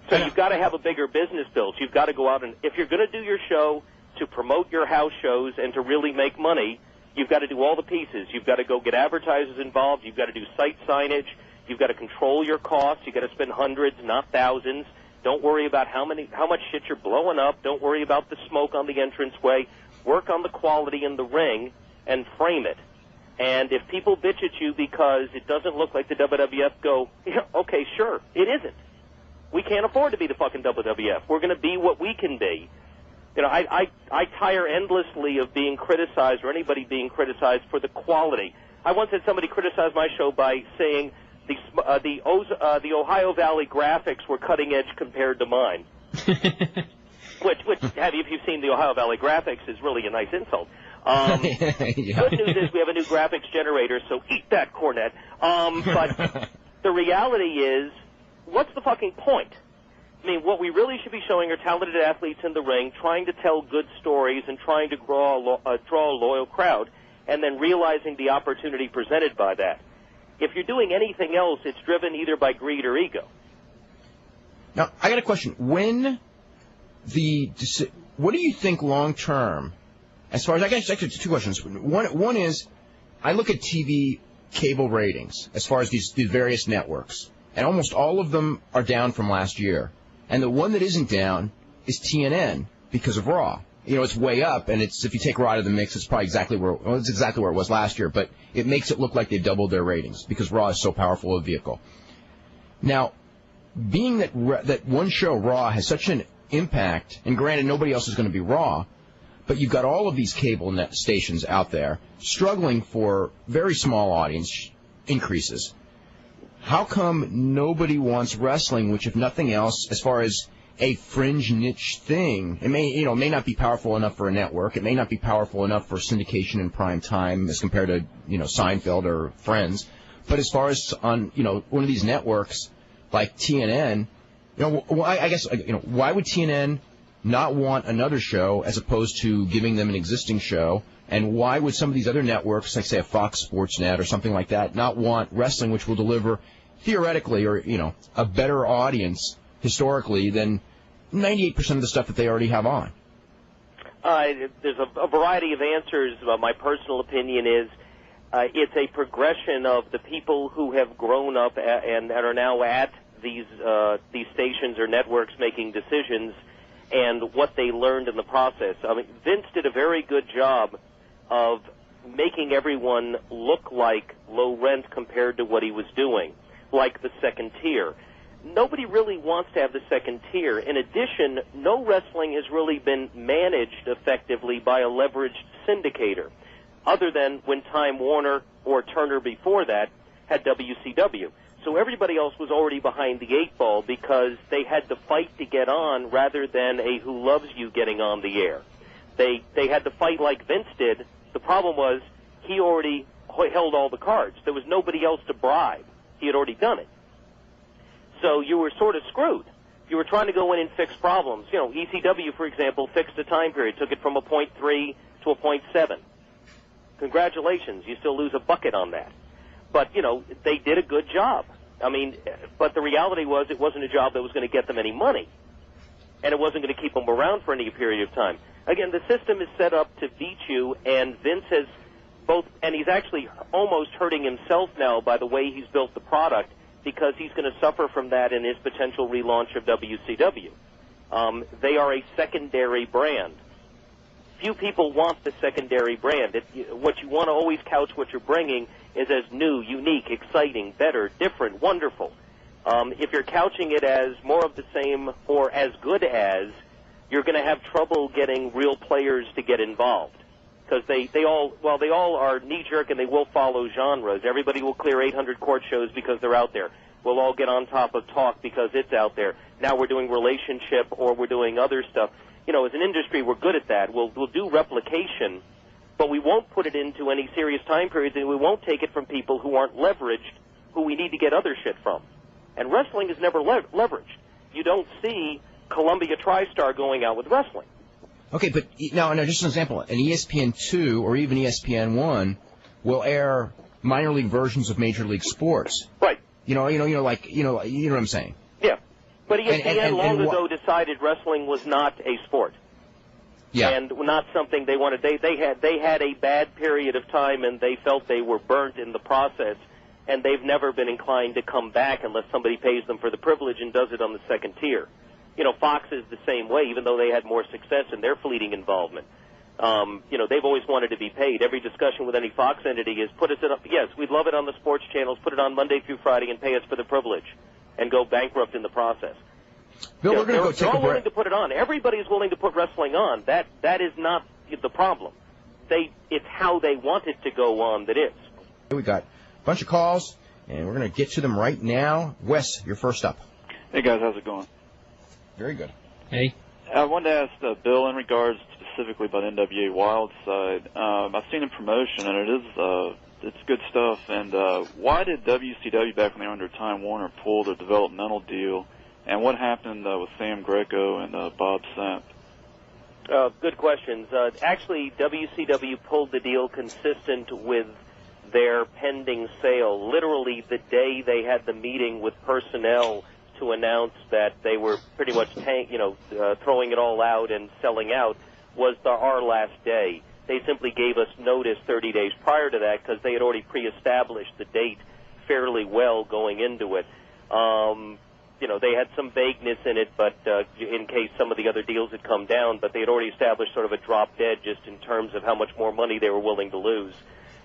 So you've got to have a bigger business built. You've got to go out and, if you're going to do your show to promote your house shows and to really make money, you've got to do all the pieces. You've got to go get advertisers involved. You've got to do site signage. You've got to control your costs. You've got to spend hundreds, not thousands. Don't worry about how much shit you're blowing up. Don't worry about the smoke on the entranceway. Work on the quality in the ring and frame it. And if people bitch at you because it doesn't look like the WWF, go, yeah, okay, sure, it isn't. We can't afford to be the fucking WWF. We're going to be what we can be. You know, I tire endlessly of being criticized or anybody being criticized for the quality. I once had somebody criticize my show by saying the Ohio Valley graphics were cutting edge compared to mine. which if you've seen the Ohio Valley graphics, is really a nice insult. Yeah. Good news is we have a new graphics generator, so eat that, Cornette. But the reality is, what's the fucking point? I mean, what we really should be showing are talented athletes in the ring, trying to tell good stories and trying to draw a loyal crowd, and then realizing the opportunity presented by that. If you're doing anything else, it's driven either by greed or ego. Now, I got a question. What do you think long term, as far as, I guess two questions. One is, I look at TV cable ratings as far as these various networks, and almost all of them are down from last year. And the one that isn't down is TNN because of Raw. You know, it's way up, and it's, if you take Raw out of the mix, it's probably exactly where it was last year, but it makes it look like they've doubled their ratings because Raw is so powerful a vehicle. Now, being that one show, Raw, has such an impact, and granted, nobody else is going to be Raw, but you've got all of these cable net stations out there struggling for very small audience increases. How come nobody wants wrestling, which, if nothing else, as far as a fringe niche thing, it may not be powerful enough for a network, it may not be powerful enough for syndication in prime time as compared to, Seinfeld or Friends, but as far as on, one of these networks like TNN, I guess, why would TNN not want another show as opposed to giving them an existing show? And why would some of these other networks, like say a Fox Sports Net or something like that, not want wrestling, which will deliver theoretically, or, a better audience historically than 98% of the stuff that they already have on? There's a variety of answers. My personal opinion is it's a progression of the people who have grown up and are now at these stations or networks making decisions and what they learned in the process. I mean, Vince did a very good job of making everyone look like low rent compared to what he was doing, like the second tier. Nobody really wants to have the second tier. In addition, no wrestling has really been managed effectively by a leveraged syndicator, other than when Time Warner or Turner before that had WCW. So everybody else was already behind the eight ball because they had to fight to get on rather than a Who Loves You getting on the air. They had to fight like Vince did. The problem was he already held all the cards. There was nobody else to bribe. He had already done it. So you were sort of screwed. You were trying to go in and fix problems. ECW, for example, fixed a time period, took it from a 0.3 to a 0.7. Congratulations, you still lose a bucket on that. But, they did a good job. I mean, but the reality was it wasn't a job that was going to get them any money. And it wasn't going to keep them around for any period of time. Again, the system is set up to beat you, and Vince has both, and he's actually almost hurting himself now by the way he's built the product, because he's going to suffer from that in his potential relaunch of WCW. They are a secondary brand. Few people want the secondary brand. What you want to always couch what you're bringing is as new, unique, exciting, better, different, wonderful. If you're couching it as more of the same or as good as, you're going to have trouble getting real players to get involved. Because they all are knee-jerk and they will follow genres. Everybody will clear 800 court shows because they're out there. We'll all get on top of talk because it's out there. Now we're doing relationship or we're doing other stuff. As an industry, we're good at that. We'll do replication, but we won't put it into any serious time periods, and we won't take it from people who aren't leveraged, who we need to get other shit from. And wrestling is never leveraged. You don't see Columbia TriStar going out with wrestling. Okay, but now just an example, an ESPN2 or even ESPN1 will air minor league versions of Major League Sports. Right. You know what I'm saying? Yeah. But ESPN long ago decided wrestling was not a sport. Yeah. And not something they wanted. They had a bad period of time, and they felt they were burnt in the process, and they've never been inclined to come back unless somebody pays them for the privilege and does it on the second tier. Fox is the same way, even though they had more success in their fleeting involvement. They've always wanted to be paid. Every discussion with any Fox entity is put us in. Yes, we'd love it on the sports channels, put it on Monday through Friday, and pay us for the privilege, and go bankrupt in the process. Bill, we're going to go take a break. They're all willing to put it on. Everybody's willing to put wrestling on. That is not the problem. It's how they want it to go on that is. We got a bunch of calls, and we're going to get to them right now. Wes, you're first up. Hey, guys, how's it going? Very good. Hey. I wanted to ask Bill in regards specifically about NWA Wildside. I've seen a promotion, and it's good stuff. And why did WCW back when they were under Time Warner pull the developmental deal? And what happened with Sam Greco and Bob Sapp? Good questions. Actually, WCW pulled the deal consistent with their pending sale. Literally, the day they had the meeting with personnel to announce that they were pretty much throwing it all out and selling out was our last day. They simply gave us notice 30 days prior to that because they had already pre-established the date fairly well going into it. They had some vagueness in it, but in case some of the other deals had come down, but they had already established sort of a drop dead just in terms of how much more money they were willing to lose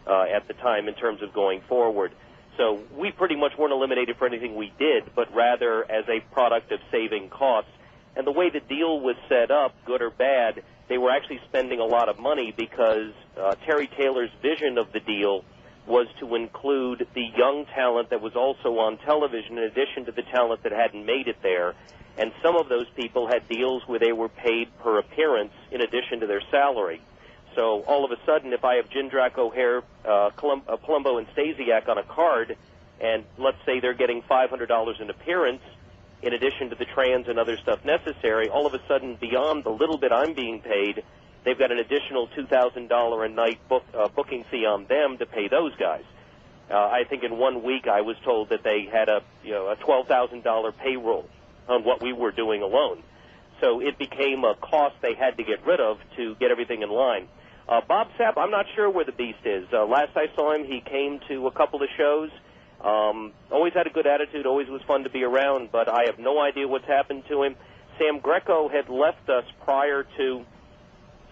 at the time in terms of going forward. So we pretty much weren't eliminated for anything we did, but rather as a product of saving costs. And the way the deal was set up, good or bad, they were actually spending a lot of money because Terry Taylor's vision of the deal was to include the young talent that was also on television in addition to the talent that hadn't made it there. And some of those people had deals where they were paid per appearance in addition to their salary. So all of a sudden, if I have Jindrak, O'Hare, Palumbo, and Stasiak on a card, and let's say they're getting $500 an appearance in addition to the trans and other stuff necessary, all of a sudden, beyond the little bit I'm being paid, they've got an additional $2,000 a night booking fee on them to pay those guys. I think in 1 week I was told that they had a $12,000 payroll on what we were doing alone. So it became a cost they had to get rid of to get everything in line. Bob Sapp, I'm not sure where the beast is. Last I saw him, he came to a couple of shows. Always had a good attitude, always was fun to be around, but I have no idea what's happened to him. Sam Greco had left us prior to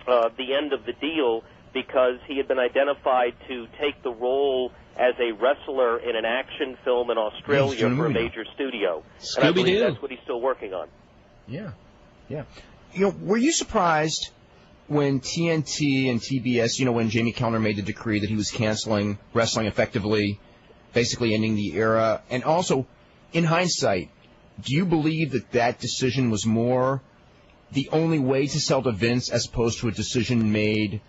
the end of the deal because he had been identified to take the role as a wrestler in an action film in Australia for a major studio. And I believe that's what he's still working on. Yeah, yeah. Were you surprised when TNT and TBS, when Jamie Kellner made the decree that he was canceling wrestling effectively, basically ending the era? And also, in hindsight, do you believe that that decision was more the only way to sell to Vince as opposed to a decision made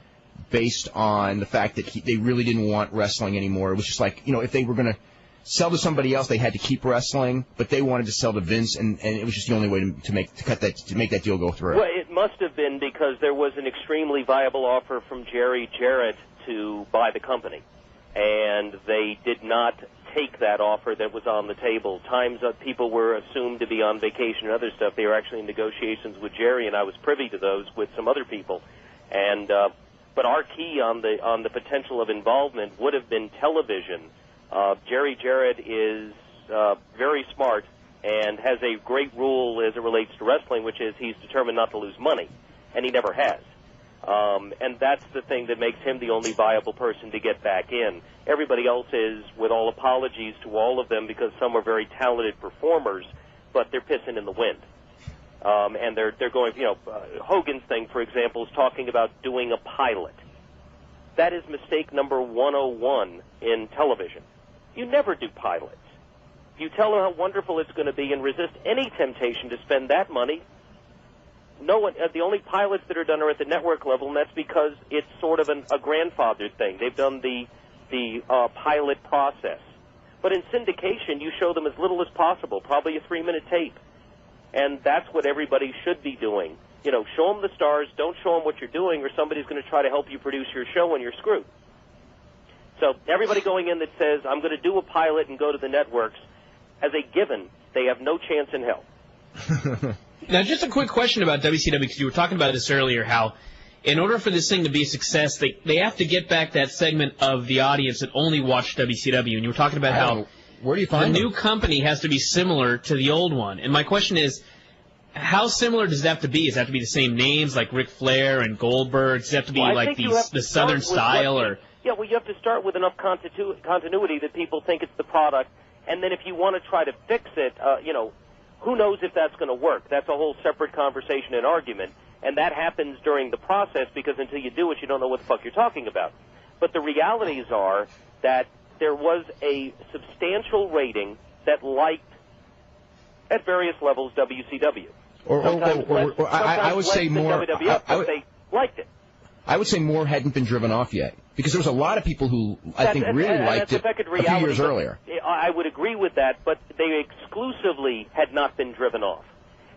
based on the fact that they really didn't want wrestling anymore? It was just like, if they were going to sell to somebody else, they had to keep wrestling, but they wanted to sell to Vince, and it was just the only way to make that deal go through. Well, it must have been because there was an extremely viable offer from Jerry Jarrett to buy the company, and they did not take that offer that was on the table. Times that people were assumed to be on vacation and other stuff. They were actually in negotiations with Jerry, and I was privy to those with some other people. And but our key on the potential of involvement would have been television. Jerry Jarrett is very smart and has a great rule as it relates to wrestling, which is he's determined not to lose money, and he never has. And that's the thing that makes him the only viable person to get back in. Everybody else is, with all apologies to all of them, because some are very talented performers, but they're pissing in the wind. And they're going, Hogan's thing, for example, is talking about doing a pilot. That is mistake number 101 in television. You never do pilots. You tell them how wonderful it's going to be and resist any temptation to spend that money. No one. The only pilots that are done are at the network level, and that's because it's sort of a grandfathered thing. They've done the pilot process. But in syndication, you show them as little as possible, probably a 3-minute tape. And that's what everybody should be doing. Show them the stars, don't show them what you're doing, or somebody's going to try to help you produce your show and you're screwed. So everybody going in that says, I'm going to do a pilot and go to the networks, as a given, they have no chance in hell. Now, just a quick question about WCW, because you were talking about this earlier, how in order for this thing to be a success, they have to get back that segment of the audience that only watched WCW. And you were talking about how where do you find the new company has to be similar to the old one. And my question is, how similar does it have to be? Does it have to be the same names, like Ric Flair and Goldberg? Does it have to be the Southern style? Yeah, well, you have to start with enough continuity that people think it's the product. And then if you want to try to fix it, who knows if that's going to work? That's a whole separate conversation and argument. And that happens during the process, because until you do it, you don't know what the fuck you're talking about. But the realities are that there was a substantial rating that liked, at various levels, WCW. I would say more. They liked it. I would say more hadn't been driven off yet, because there was a lot of people who I think really liked it a few years earlier. I would agree with that, but they exclusively had not been driven off.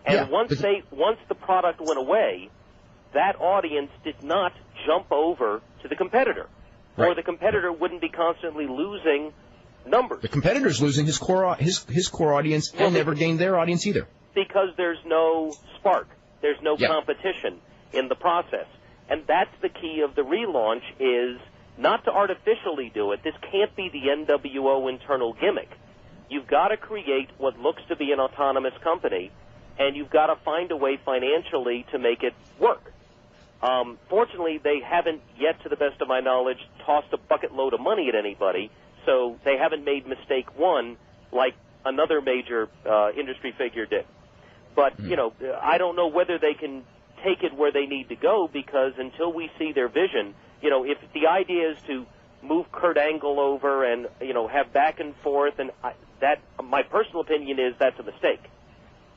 And once the product went away, that audience did not jump over to the competitor, or the competitor wouldn't be constantly losing numbers. The competitor's losing his core audience, and never gained their audience either. Because there's no spark, there's no competition in the process. And that's the key of the relaunch, is not to artificially do it. This can't be the NWO internal gimmick. You've got to create what looks to be an autonomous company, and you've got to find a way financially to make it work. Fortunately, they haven't yet, to the best of my knowledge, tossed a bucket load of money at anybody, so they haven't made mistake one like another major industry figure did. But, I don't know whether they can take it where they need to go, because until we see their vision, if the idea is to move Kurt Angle over and, have back and forth, and my personal opinion is that's a mistake.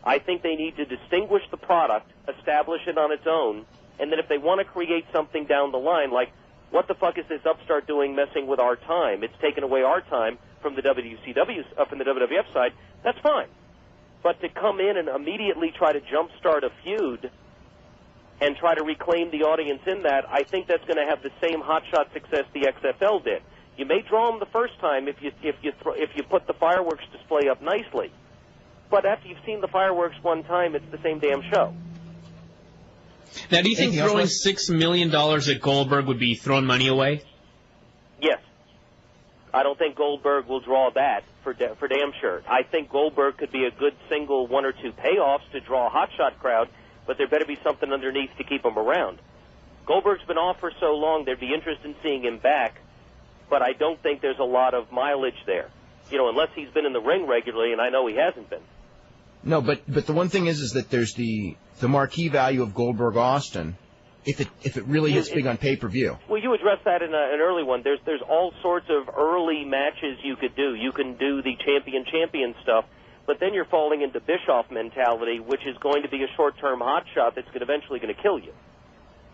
I think they need to distinguish the product, establish it on its own, and then if they want to create something down the line, like, what the fuck is this upstart doing messing with our time? It's taken away our time from the from the WWF side. That's fine. But to come in and immediately try to jumpstart a feud and try to reclaim the audience in that, I think that's going to have the same hotshot success the XFL did. You may draw them the first time if you put the fireworks display up nicely. But after you've seen the fireworks one time, it's the same damn show. Now, do you think throwing $6 million at Goldberg would be throwing money away? Yes. I don't think Goldberg will draw that for damn sure. I think Goldberg could be a good single 1 or 2 payoffs to draw a hotshot crowd, but there better be something underneath to keep him around. Goldberg's been off for so long, there'd be interest in seeing him back, but I don't think there's a lot of mileage there. You know, unless he's been in the ring regularly, and I know he hasn't been. No, but the one thing is that there's the marquee value of Goldberg Austin if it really hits big on pay-per-view. Well, you addressed that in an early one. There's all sorts of early matches you could do. You can do the champion stuff, but then you're falling into Bischoff mentality, which is going to be a short-term hotshot that's eventually going to kill you.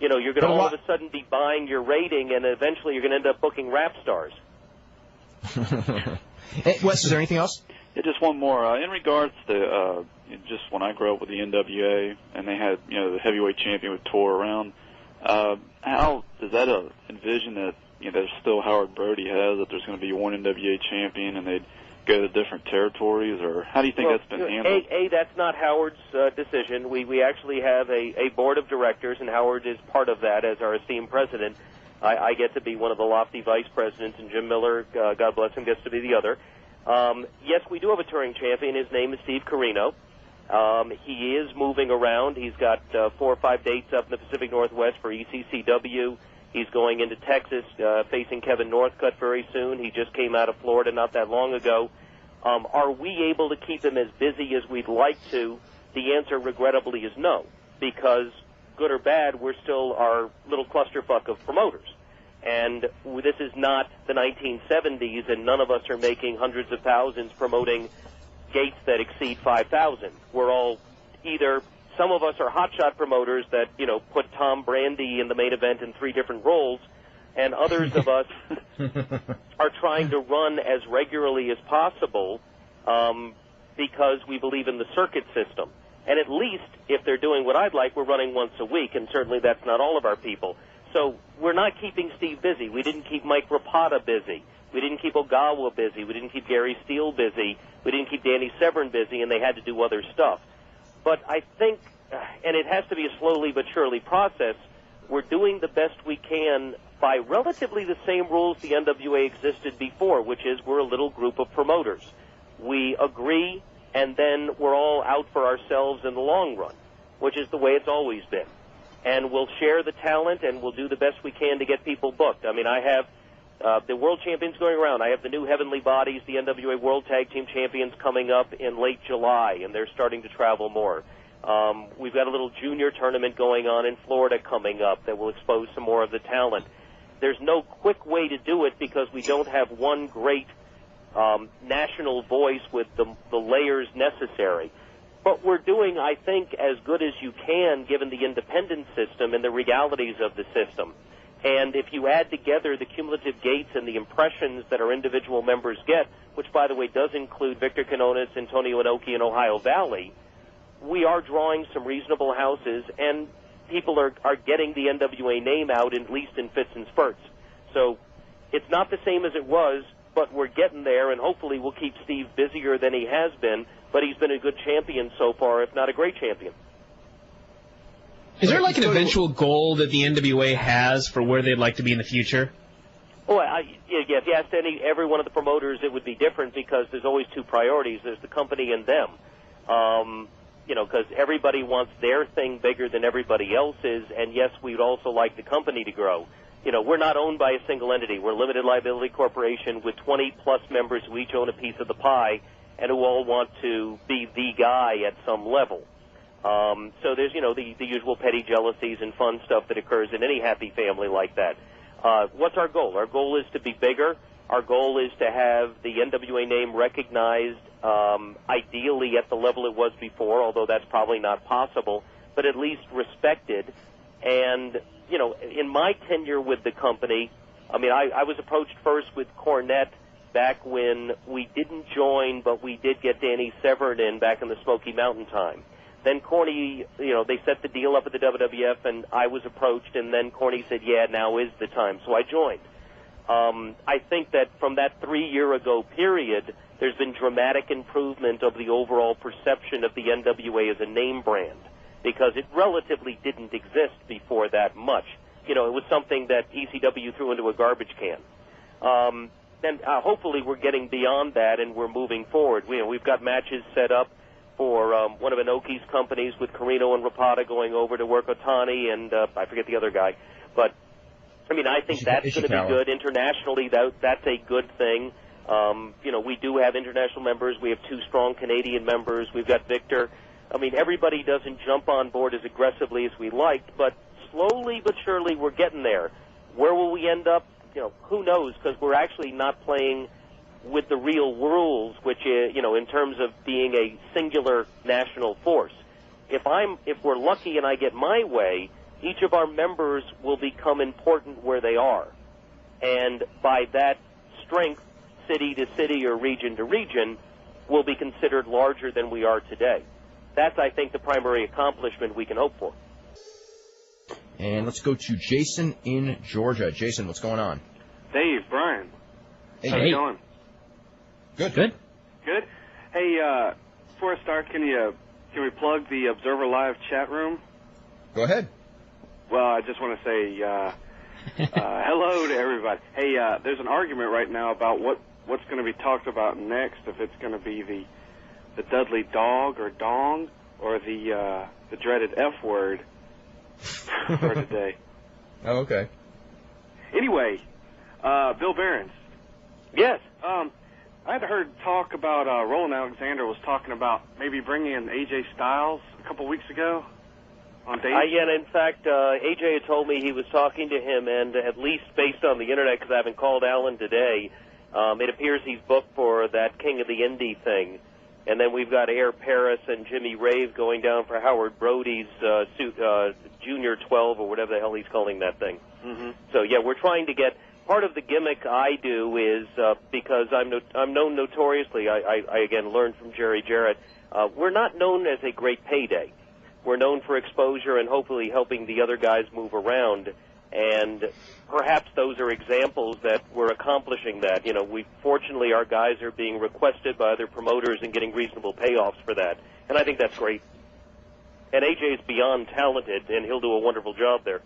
You know, you're going to all of a sudden be buying your rating, and eventually you're going to end up booking rap stars. Hey, Wes, is there anything else? Yeah, just one more. In regards to just when I grew up with the NWA, and they had the heavyweight champion would tour around. How does that envision that there's still Howard Brody has, that there's going to be one NWA champion, and they'd go to different territories, or how do you think that's been handled? That's not Howard's decision. We actually have a board of directors, and Howard is part of that as our esteemed president. I get to be one of the lofty vice presidents, and Jim Miller, God bless him, gets to be the other. Yes, we do have a touring champion. His name is Steve Carino. He is moving around. He's got 4 or 5 dates up in the Pacific Northwest for ECCW. He's going into Texas, facing Kevin Northcutt very soon. He just came out of Florida not that long ago. Are we able to keep him as busy as we'd like to? The answer, regrettably, is no, because good or bad, we're still our little clusterfuck of promoters. And this is not the 1970s, and none of us are making hundreds of thousands promoting gates that exceed 5,000. We're all either, some of us are hotshot promoters that, put Tom Brandy in the main event in 3 different roles, and others of us are trying to run as regularly as possible because we believe in the circuit system. And at least, if they're doing what I'd like, we're running once a week, and certainly that's not all of our people. So we're not keeping Steve busy. We didn't keep Mike Rapata busy. We didn't keep Ogawa busy. We didn't keep Gary Steele busy. We didn't keep Danny Severn busy, and they had to do other stuff. But I think, and it has to be a slowly but surely process, we're doing the best we can by relatively the same rules the NWA existed before, which is we're a little group of promoters. We agree, and then we're all out for ourselves in the long run, which is the way it's always been. And we'll share the talent, and we'll do the best we can to get people booked. I mean, I have the world champions going around. I have the new heavenly bodies, the NWA World Tag Team Champions, coming up in late July, and they're starting to travel more. We've got a little junior tournament going on in Florida coming up that will expose some more of the talent. There's no quick way to do it because we don't have one great national voice with the layers necessary. But we're doing, I think, as good as you can given the independent system and the realities of the system. And if you add together the cumulative gates and the impressions that our individual members get, which, by the way, does include Victor Quinones, Antonio Inoki, and Ohio Valley, we are drawing some reasonable houses, and people are getting the NWA name out, at least in fits and spurts. So it's not the same as it was, but we're getting there, and hopefully we'll keep Steve busier than he has been, but he's been a good champion so far, if not a great champion. Is there like an eventual goal that the NWA has for where they'd like to be in the future? Well, if you asked every one of the promoters, it would be different because there's always 2 priorities. There's the company and them. Because everybody wants their thing bigger than everybody else's, and yes, we'd also like the company to grow. We're not owned by a single entity. We're a limited liability corporation with 20-plus members who each own a piece of the pie and who all want to be the guy at some level. So there's, the usual petty jealousies and fun stuff that occurs in any happy family like that. What's our goal? Our goal is to be bigger. Our goal is to have the NWA name recognized, ideally at the level it was before, although that's probably not possible, but at least respected. And, in my tenure with the company, I was approached first with Cornette back when we didn't join, but we did get Danny Severn in back in the Smoky Mountain time. Then Corny, they set the deal up at the WWF, and I was approached, and then Corny said, yeah, now is the time. So I joined. I think that from that 3-year ago period, there's been dramatic improvement of the overall perception of the NWA as a name brand, because it relatively didn't exist before that much. It was something that ECW threw into a garbage can. And hopefully we're getting beyond that and we're moving forward. We've got matches set up for one of Inoki's companies with Carino and Rapata going over to work Otani and I forget the other guy. But, I think that's going to be good. Internationally, that's a good thing. We do have international members. We have 2 strong Canadian members. We've got Victor. Everybody doesn't jump on board as aggressively as we liked, but slowly but surely we're getting there. Where will we end up? Who knows, because we're actually not playing with the real rules, which is, in terms of being a singular national force. If we're lucky and I get my way, each of our members will become important where they are. And by that strength, city to city or region to region, will be considered larger than we are today. That's, I think, the primary accomplishment we can hope for. And let's go to Jason in Georgia. Jason, what's going on? Dave, Brian. Hey. How's it going? Good. Good. Good. Hey, before I start, can we plug the Observer Live chat room? Go ahead. Well, I just want to say hello to everybody. Hey, there's an argument right now about what's going to be talked about next, if it's going to be the Dudley dog or dong or the dreaded F word for today. Oh, okay. Anyway, Bill Behrens. Yes. I had heard talk about Roland Alexander was talking about maybe bringing in AJ Styles a couple weeks ago on Dave. Yeah, and in fact, AJ had told me he was talking to him, and at least based on the Internet, because I haven't called Alan today, it appears he's booked for that King of the Indie thing. And then we've got Air Paris and Jimmy Rave going down for Howard Brody's Junior 12 or whatever the hell he's calling that thing. Mm-hmm. So, yeah, we're trying to get... Part of the gimmick I do is, because I'm known notoriously, I again learned from Jerry Jarrett, we're not known as a great payday. We're known for exposure and hopefully helping the other guys move around. And perhaps those are examples that we're accomplishing that. Fortunately, our guys are being requested by other promoters and getting reasonable payoffs for that. And I think that's great. And AJ is beyond talented, and he'll do a wonderful job there.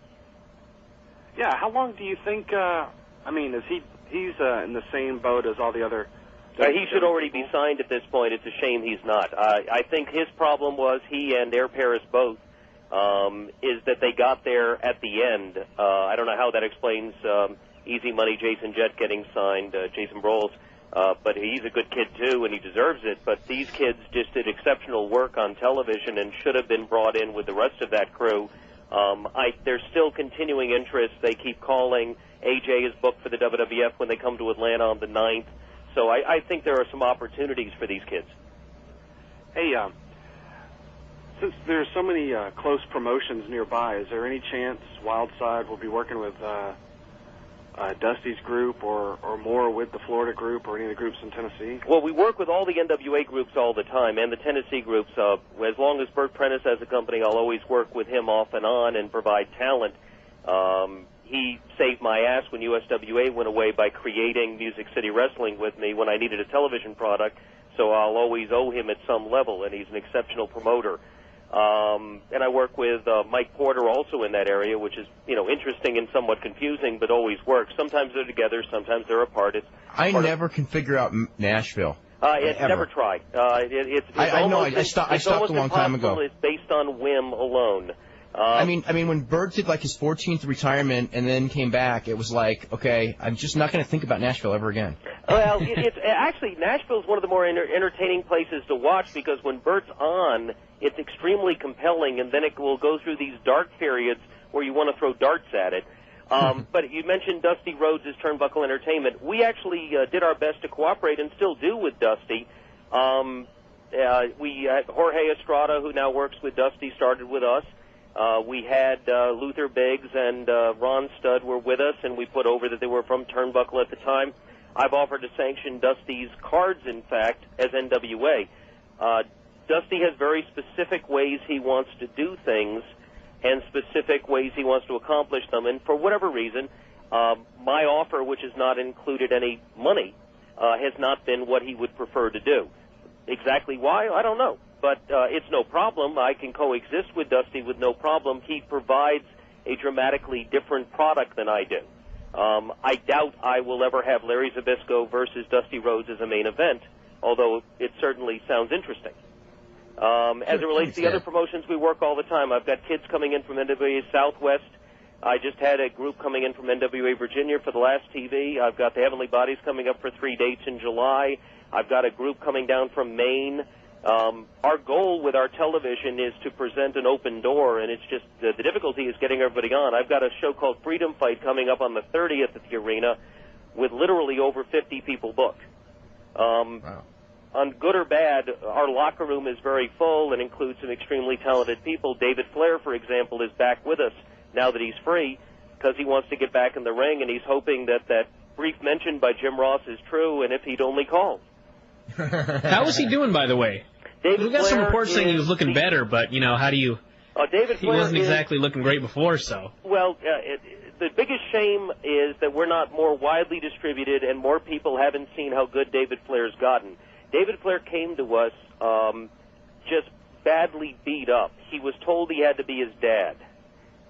Yeah, how long do you think, is he's in the same boat as all the other... He should already be signed at this point. It's a shame he's not. I think his problem was, he and Air Paris both, is that they got there at the end. I don't know how that explains Easy Money Jason Jett getting signed, Jason Broles, but he's a good kid too, and he deserves it. But these kids just did exceptional work on television and should have been brought in with the rest of that crew. There's still continuing interest. They keep calling. AJ is booked for the WWF when they come to Atlanta on the 9th. So I think there are some opportunities for these kids. Hey, since there's so many close promotions nearby, is there any chance Wildside will be working with Dusty's group or more with the Florida group or any of the groups in Tennessee? Well, we work with all the NWA groups all the time and the Tennessee groups. As long as Burt Prentice has a company, I'll always work with him off and on and provide talent. He saved my ass when USWA went away by creating Music City Wrestling with me when I needed a television product, so I'll always owe him at some level, and he's an exceptional promoter. And I work with Mike Porter also in that area, which is, interesting and somewhat confusing, but always works. Sometimes they're together, sometimes they're apart. I never can figure out Nashville. Never try. I stopped a long time ago. It's based on whim alone. When Bird did like his 14th retirement and then came back, it was like, okay, I'm just not going to think about Nashville ever again. Well, it's actually, Nashville's one of the more entertaining places to watch because when Bert's on, it's extremely compelling, and then it will go through these dark periods where you want to throw darts at it. But you mentioned Dusty Rhodes' Turnbuckle Entertainment. We actually did our best to cooperate and still do with Dusty. We had Jorge Estrada, who now works with Dusty, started with us. We had Luther Biggs and Ron Studd were with us, and we put over that they were from Turnbuckle at the time. I've offered to sanction Dusty's cards, in fact, as NWA. Dusty has very specific ways he wants to do things and specific ways he wants to accomplish them, and for whatever reason, My offer, which has not included any money, has not been what he would prefer to do. Exactly why, I don't know. But it's no problem. I can coexist with Dusty with no problem. He provides a dramatically different product than I do. I doubt I will ever have Larry Zbyszko versus Dusty Rhodes as a main event, although it certainly sounds interesting. As it relates to the other promotions, we work all the time. I've got kids coming in from NWA Southwest. I just had a group coming in from NWA Virginia for the last TV. I've got the Heavenly Bodies coming up for 3 dates in July. I've got a group coming down from Maine. Our goal with our television is to present an open door, and it's just the difficulty is getting everybody on. I've got a show called Freedom Fight coming up on the 30th at the arena with literally over 50 people booked. Wow. On good or bad, our locker room is very full and includes some extremely talented people. David Flair, for example, is back with us now that he's free because he wants to get back in the ring, and he's hoping that that brief mention by Jim Ross is true, and if he'd only call. How is he doing, by the way? David We got some Flair reports saying he was looking better, but, how do you... David he Flair wasn't exactly looking great before, so... Well, the biggest shame is that we're not more widely distributed and more people haven't seen how good David Flair's gotten. David Flair came to us just badly beat up. He was told he had to be his dad.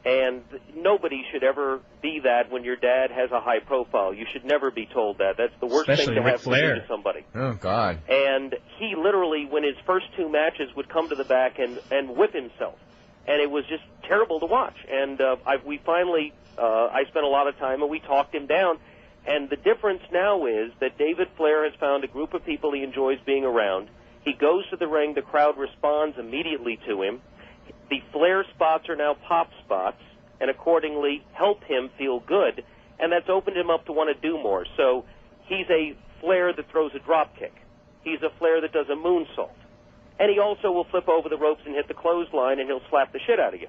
And nobody should ever be that when your dad has a high profile. You should never be told that. That's the worst Especially thing to Ric have Flair. to do to somebody. Oh, God. And he literally, when his first 2 matches, would come to the back and whip himself. And it was just terrible to watch. And we finally, I spent a lot of time and we talked him down. And the difference now is that David Flair has found a group of people he enjoys being around. He goes to the ring, the crowd responds immediately to him. The Flair spots are now pop spots, and accordingly help him feel good, and that's opened him up to want to do more. So he's a Flair that throws a drop kick. He's a Flair that does a moonsault. And he also will flip over the ropes and hit the clothesline, and he'll slap the shit out of you.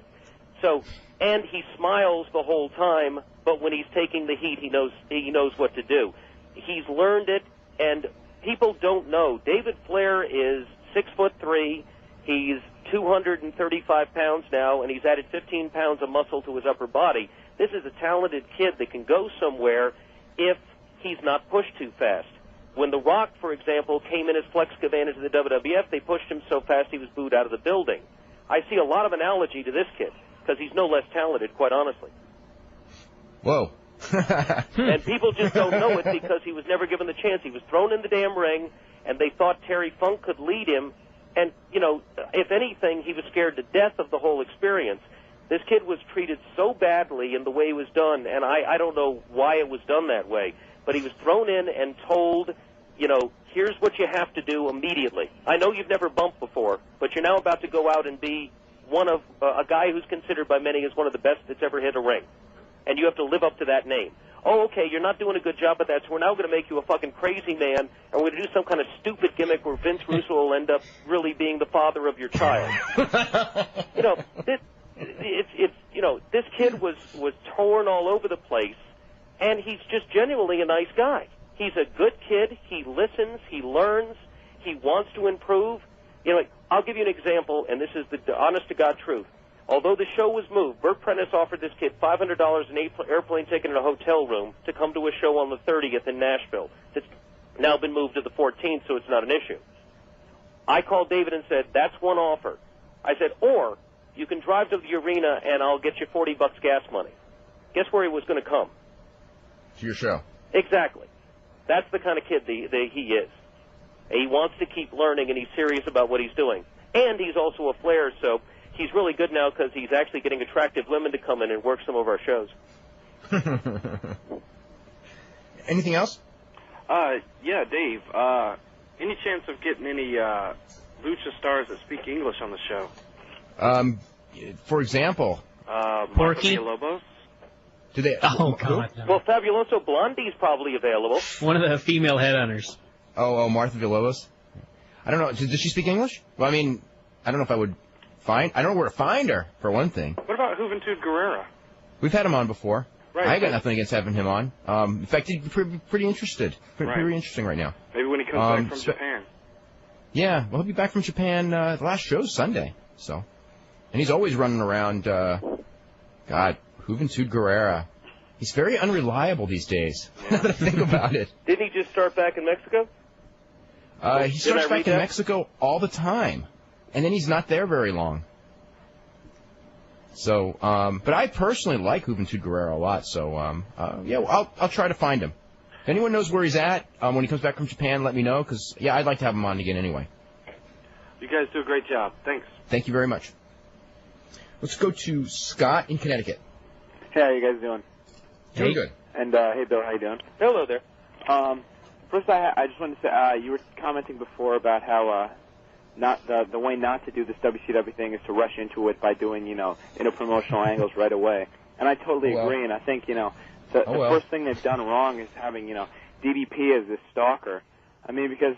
So, and he smiles the whole time, but when he's taking the heat, he knows what to do. He's learned it, and people don't know. David Flair is 6'3". He's 235 pounds now, and he's added 15 pounds of muscle to his upper body. This is a talented kid that can go somewhere if he's not pushed too fast. When The Rock, for example, came in as Flex Gavan into the WWF, they pushed him so fast he was booed out of the building. I see a lot of analogy to this kid, because he's no less talented, quite honestly. Whoa. And people just don't know it because he was never given the chance. He was thrown in the damn ring, and they thought Terry Funk could lead him. And, if anything, he was scared to death of the whole experience. This kid was treated so badly in the way it was done, and I don't know why it was done that way. But he was thrown in and told, here's what you have to do immediately. I know you've never bumped before, but you're now about to go out and be one of a guy who's considered by many as one of the best that's ever hit a ring. And you have to live up to that name. Oh, okay, you're not doing a good job at that, so we're now going to make you a fucking crazy man, and we're going to do some kind of stupid gimmick where Vince Russo will end up really being the father of your child. This kid was torn all over the place, and he's just genuinely a nice guy. He's a good kid. He listens. He learns. He wants to improve. I'll give you an example, and this is the honest-to-God truth. Although the show was moved, Burt Prentice offered this kid $500 an airplane ticket and a hotel room to come to a show on the 30th in Nashville. It's now been moved to the 14th, so it's not an issue. I called David and said, that's one offer. I said, or you can drive to the arena and I'll get you $40 gas money. Guess where he was going to come? To your show. Exactly. That's the kind of kid he is. He wants to keep learning, and he's serious about what he's doing. And he's also a Flair, so he's really good now because he's actually getting attractive women to come in and work some of our shows. Anything else? Yeah, Dave. Any chance of getting any lucha stars that speak English on the show? For example, Porky? Lobos? do they? Oh, God. No. Well, Fabuloso Blondie's probably available. One of the female headhunters. Oh, Martha Villalobos. I don't know. Does she speak English? Well, I mean, I don't know if I would I don't know where to find her, for one thing. What about Juventud Guerrera? We've had him on before. Right. I got nothing against having him on. In fact, he'd be pretty interested. Right. Pretty interesting right now. Maybe when he comes back from Japan. Yeah, well, he'll be back from Japan. The last show's Sunday, so. And he's always running around, Juventud Guerrera. He's very unreliable these days. Now that I think about it. Didn't he just start back in Mexico? He starts back in Mexico all the time, and then he's not there very long. So, but I personally like Juventud Guerrero a lot. So, yeah, well, I'll try to find him. If anyone knows where he's at when he comes back from Japan, let me know, because yeah, I'd like to have him on again anyway. You guys do a great job. Thanks. Thank you very much. Let's go to Scott in Connecticut. Hey, how you guys doing? Doing good. And hey, Bill, how you doing? Hello there. First, I just wanted to say you were commenting before about how not the way not to do this WCW thing is to rush into it by doing interpromotional angles right away. And I totally agree. And I think the first thing they've done wrong is having DDP as this stalker. I mean, because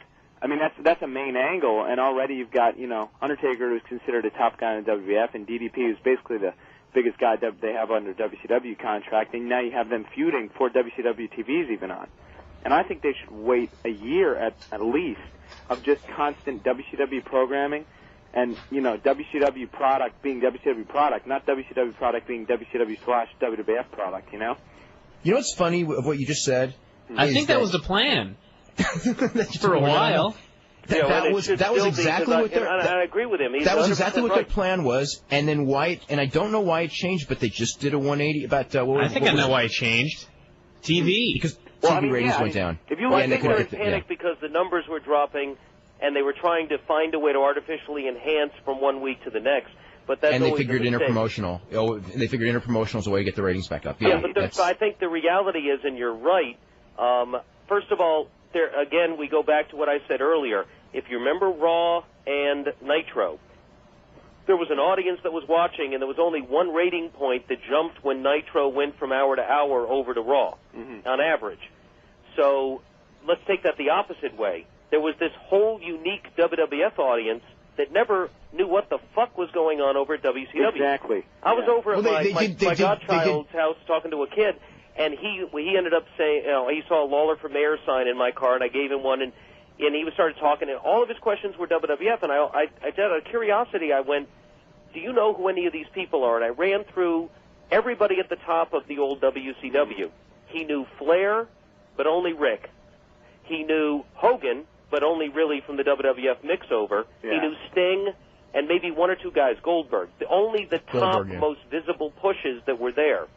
that's a main angle, and already you've got Undertaker, who's considered a top guy in the WWF, and DDP, who's basically the biggest guy that they have under WCW contract, and now you have them feuding for WCW TV's even on. And I think they should wait a year at least of just constant WCW programming, and WCW product being WCW product, not WCW product being WCW/WWF product. You know what's funny of what you just said? I think that was the plan for a while. That was exactly what their. I agree with him. That was exactly what their plan was, and then why? And I don't know why it changed, but they just did a 180 about. I think I know why it changed. TV, because TV ratings went down. If you want, they were in panic because the numbers were dropping, and they were trying to find a way to artificially enhance from one week to the next. But that's they figured interpromotional. They figured interpromotional is a way to get the ratings back up. Yeah, but I think the reality is, and you're right. First of all, we go back to what I said earlier. If you remember Raw and Nitro, there was an audience that was watching, and there was only one rating point that jumped when Nitro went from hour to hour over to Raw, on average. So let's take that the opposite way. There was this whole unique WWF audience that never knew what the fuck was going on over at WCW. Exactly. I was over at my godchild's house talking to a kid, and he ended up saying, he saw a Lawler for Mayor sign in my car, and I gave him one, and he started talking, and all of his questions were WWF, and I out of curiosity, I went, do you know who any of these people are? And I ran through everybody at the top of the old WCW. He knew Flair, but only Rick. He knew Hogan, but only really from the WWF mix-over. Yeah. He knew Sting, and maybe one or two guys, Goldberg. Only the top, most visible pushes that were there.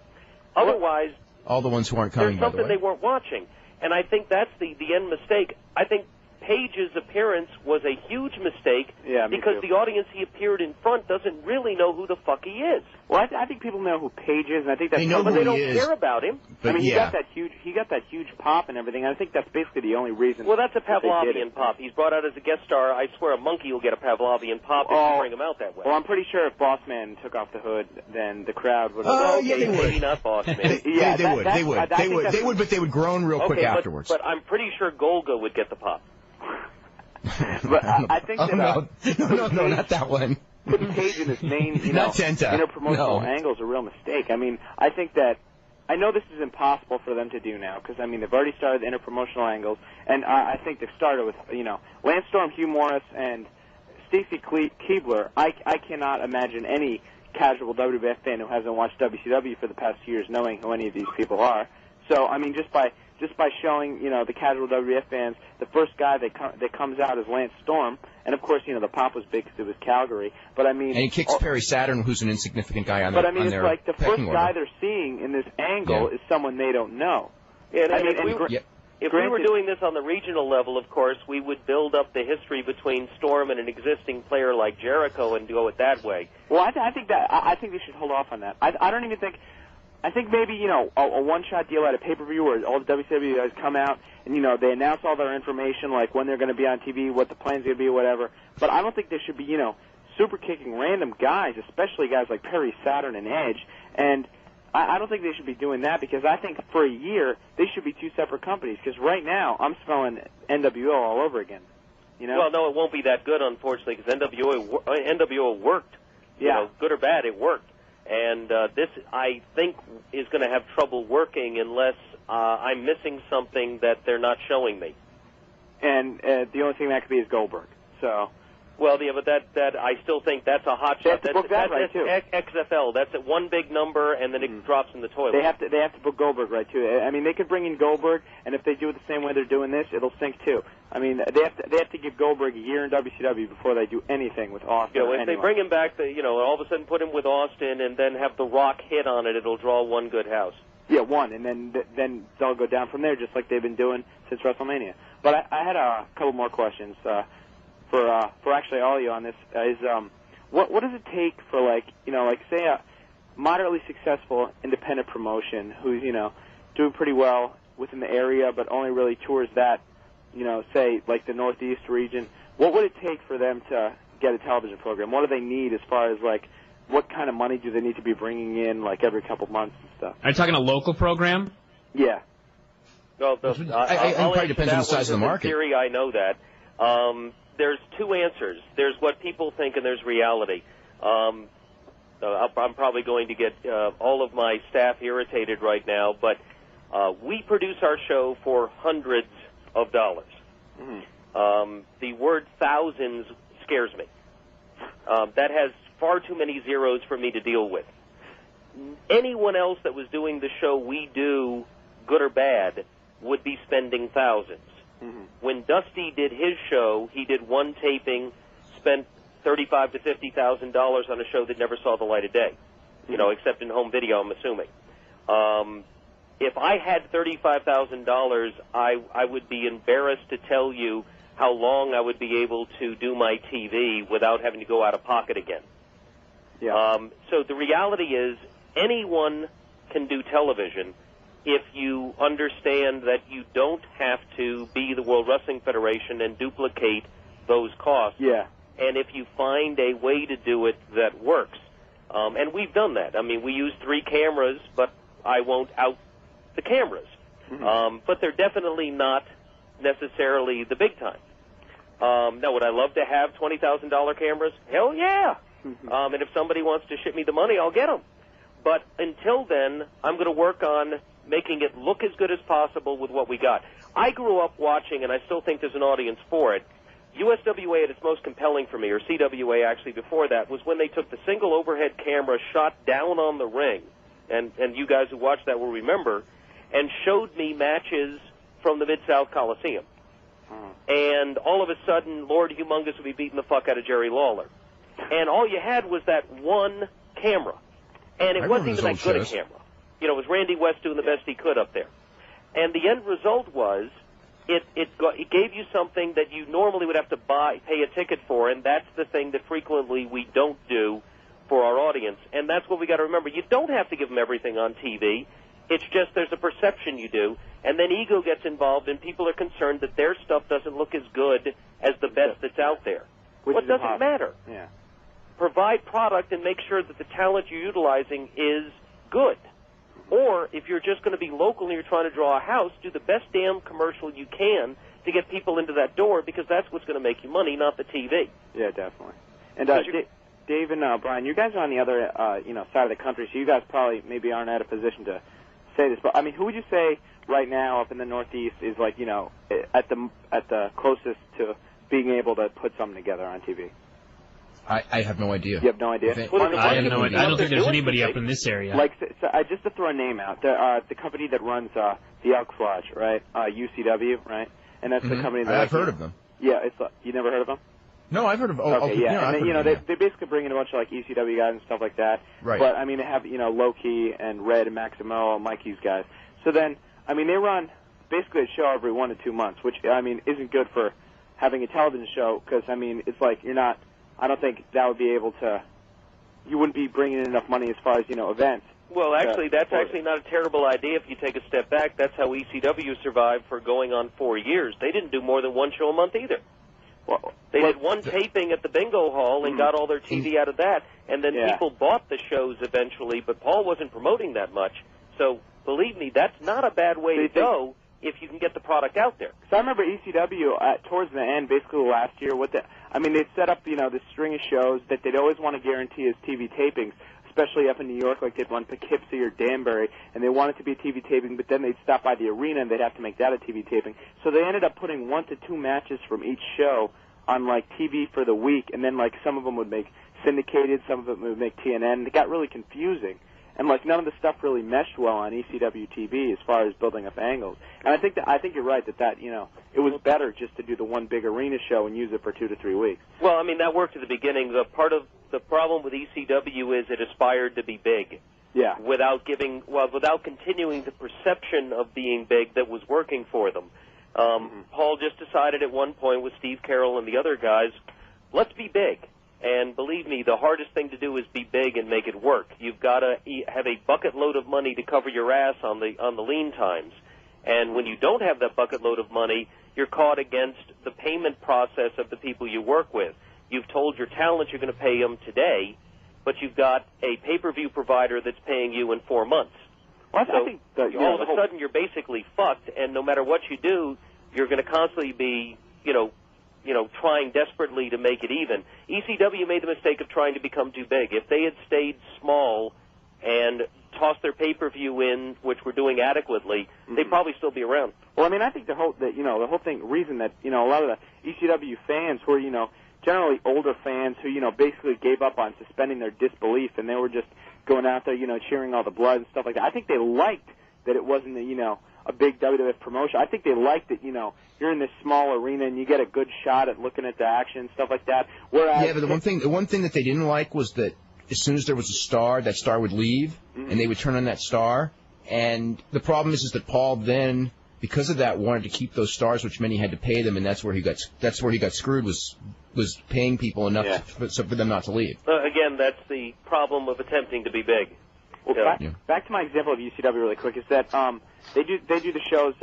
Otherwise, all the ones who aren't coming, there's something they weren't watching. And I think that's the end mistake. I think Page's appearance was a huge mistake because the audience he appeared in front doesn't really know who the fuck he is. Well, I think people know who Page is, and I think that's but they don't care about him. But he got that huge pop and everything. And I think that's basically the only reason. Well, that's a Pavlovian pop. He's brought out as a guest star. I swear, a monkey will get a Pavlovian pop if you bring him out that way. Well, I'm pretty sure if Bossman took off the hood, then the crowd would. Yeah, they would. Maybe not Bossman. They would, but they would groan real quick afterwards. But I'm pretty sure Golga would get the pop. But I think that no, not that one. Putting Page in his main, interpromotional angle is a real mistake. I mean, I think that I know this is impossible for them to do now because they've already started the interpromotional angles, and I think they've started with Lance Storm, Hugh Morris, and Stacy Keibler. I cannot imagine any casual WWF fan who hasn't watched WCW for the past 2 years knowing who any of these people are. So just by showing, the casual WWF fans, the first guy that comes out is Lance Storm, and of course, the pop was big because it was Calgary. But and he kicks Perry Saturn, who's an insignificant guy on their. But it's like the first guy they're seeing in this angle is someone they don't know. Yeah, if we were doing this on the regional level, of course, we would build up the history between Storm and an existing player like Jericho and go it that way. Well, I think they should hold off on that. I don't even think. I think maybe, a one-shot deal at a pay-per-view where all the WCW guys come out and, they announce all their information, like when they're going to be on TV, what the plan's going to be, whatever. But I don't think there should be, super kicking random guys, especially guys like Perry Saturn and Edge. And I don't think they should be doing that because I think for a year they should be two separate companies because right now I'm spelling NWO all over again. Well, no, it won't be that good, unfortunately, because NWO worked. Good or bad, it worked. And this, I think, is going to have trouble working unless I'm missing something that they're not showing me. And the only thing that could be is Goldberg. So, Well, yeah, but that I still think that's a hot shot. That's right too. XFL. That's at one big number, and then it drops in the toilet. They have to book Goldberg right too. I mean, they could bring in Goldberg, and if they do it the same way they're doing this, it'll sink too. I mean, they have to give Goldberg a year in WCW before they do anything with Austin. You know, if they bring him back, all of a sudden put him with Austin, and then have The Rock hit on it, it'll draw one good house. Yeah, one, and then they'll go down from there, just like they've been doing since WrestleMania. But I had a couple more questions for actually all of you on this. What does it take for say a moderately successful independent promotion who's doing pretty well within the area, but only really tours that say like the Northeast region? What would it take for them to get a television program? What do they need as far as like what kind of money do they need to be bringing in like every couple months and stuff? Are you talking a local program? Yeah. Well, it probably depends on the size of the market. In theory, I know that. There's two answers. There's what people think, and there's reality. I'm probably going to get all of my staff irritated right now, but we produce our show for hundreds of dollars. Mm-hmm. The word thousands scares me. That has far too many zeros for me to deal with. Anyone else that was doing the show we do, good or bad, would be spending thousands. Mm-hmm. When Dusty did his show, he did one taping, spent $35,000 to $50,000 on a show that never saw the light of day, except in home video, I'm assuming. If I had $35,000, I would be embarrassed to tell you how long I would be able to do my TV without having to go out of pocket again. Yeah. So the reality is anyone can do television if you understand that you don't have to be the World Wrestling Federation and duplicate those costs. Yeah. And if you find a way to do it that works. And we've done that. I mean, we use 3 cameras, but I won't out the cameras. Mm-hmm. But they're definitely not necessarily the big time. Now, would I love to have $20,000 cameras? Hell yeah. Mm-hmm. And if somebody wants to ship me the money, I'll get them. But until then, I'm going to work on making it look as good as possible with what we got. I grew up watching, and I still think there's an audience for it, USWA at its most compelling for me, or CWA actually before that, was when they took the single overhead camera shot down on the ring, and you guys who watched that will remember, and showed me matches from the Mid-South Coliseum. And all of a sudden, Lord Humongous would be beating the fuck out of Jerry Lawler. And all you had was that one camera. And it wasn't even that good a camera. It was Randy West doing the best he could up there. And the end result was it gave you something that you normally would have to pay a ticket for, and that's the thing that frequently we don't do for our audience. And that's what we got to remember. You don't have to give them everything on TV. It's just there's a perception you do, and then ego gets involved, and people are concerned that their stuff doesn't look as good as the best that's out there. What doesn't matter? Yeah. Provide product and make sure that the talent you're utilizing is good. Or if you're just going to be local and you're trying to draw a house, do the best damn commercial you can to get people into that door, because that's what's going to make you money, not the TV. Yeah, definitely. And Dave and Brian, you guys are on the other side of the country, so you guys probably maybe aren't at a position to say this, but I mean, who would you say right now up in the Northeast is like at the closest to being able to put something together on TV? I have no idea. You have no idea? I have no idea. I don't think there's anybody up in this area. Like, just to throw a name out, the company that runs the Elks Lodge, right? UCW, right? And that's the company that I've heard of them. Yeah, you never heard of them? No, I've heard of. Okay, yeah, and then, they basically bring in a bunch of like ECW guys and stuff like that. Right. But I mean, they have Loki and Red and Maximo and Mikey's guys. So then, I mean, they run basically a show every 1 to 2 months, which I mean isn't good for having a television show, because I mean it's like you're not. I don't think that would be able to. You wouldn't be bringing in enough money as far as events. Well, actually, that's actually not a terrible idea if you take a step back. That's how ECW survived for going on 4 years. They didn't do more than one show a month either. Well, they did one taping at the bingo hall and got all their TV out of that, and then people bought the shows eventually, but Paul wasn't promoting that much. So, believe me, that's not a bad way to go if you can get the product out there. So I remember ECW towards the end, basically last year, they set up, this string of shows that they'd always want to guarantee as TV tapings, especially up in New York, like they'd run Poughkeepsie or Danbury, and they wanted to be a TV taping, but then they'd stop by the arena and they'd have to make that a TV taping. So they ended up putting 1 to 2 matches from each show on like TV for the week, and then like some of them would make syndicated, some of them would make TNN, and it got really confusing. And like none of the stuff really meshed well on ECW TV as far as building up angles. And I think you're right that it was better just to do the one big arena show and use it for 2 to 3 weeks. Well, I mean that worked at the beginning. The part of the problem with ECW is it aspired to be big. Yeah. Without continuing the perception of being big that was working for them. Paul just decided at one point with Steve Carroll and the other guys, let's be big. And believe me, the hardest thing to do is be big and make it work. You've got to have a bucket load of money to cover your ass on the lean times. And when you don't have that bucket load of money, you're caught against the payment process of the people you work with. You've told your talent you're going to pay them today, but you've got a pay-per-view provider that's paying you in 4 months. Well, so I think that, all of a sudden you're basically fucked, and no matter what you do, you're going to constantly be, trying desperately to make it even. ECW made the mistake of trying to become too big. If they had stayed small and tossed their pay-per-view in, which we're doing adequately, they'd probably still be around. Well, I mean, I think the whole reason that a lot of the ECW fans were generally older fans who basically gave up on suspending their disbelief, and they were just going out there cheering all the blood and stuff like that. I think they liked that it wasn't a big WWF promotion. I think they liked that you're in this small arena and you get a good shot at looking at the action and stuff like that. Whereas but the one thing that they didn't like was that as soon as there was a star, that star would leave, and they would turn on that star. And the problem is that Paul then, because of that, wanted to keep those stars, which meant he had to pay them, and that's where he got screwed, was paying people enough for them not to leave. Again, that's the problem of attempting to be big. Well, back to my example of ECW really quick is that they do the shows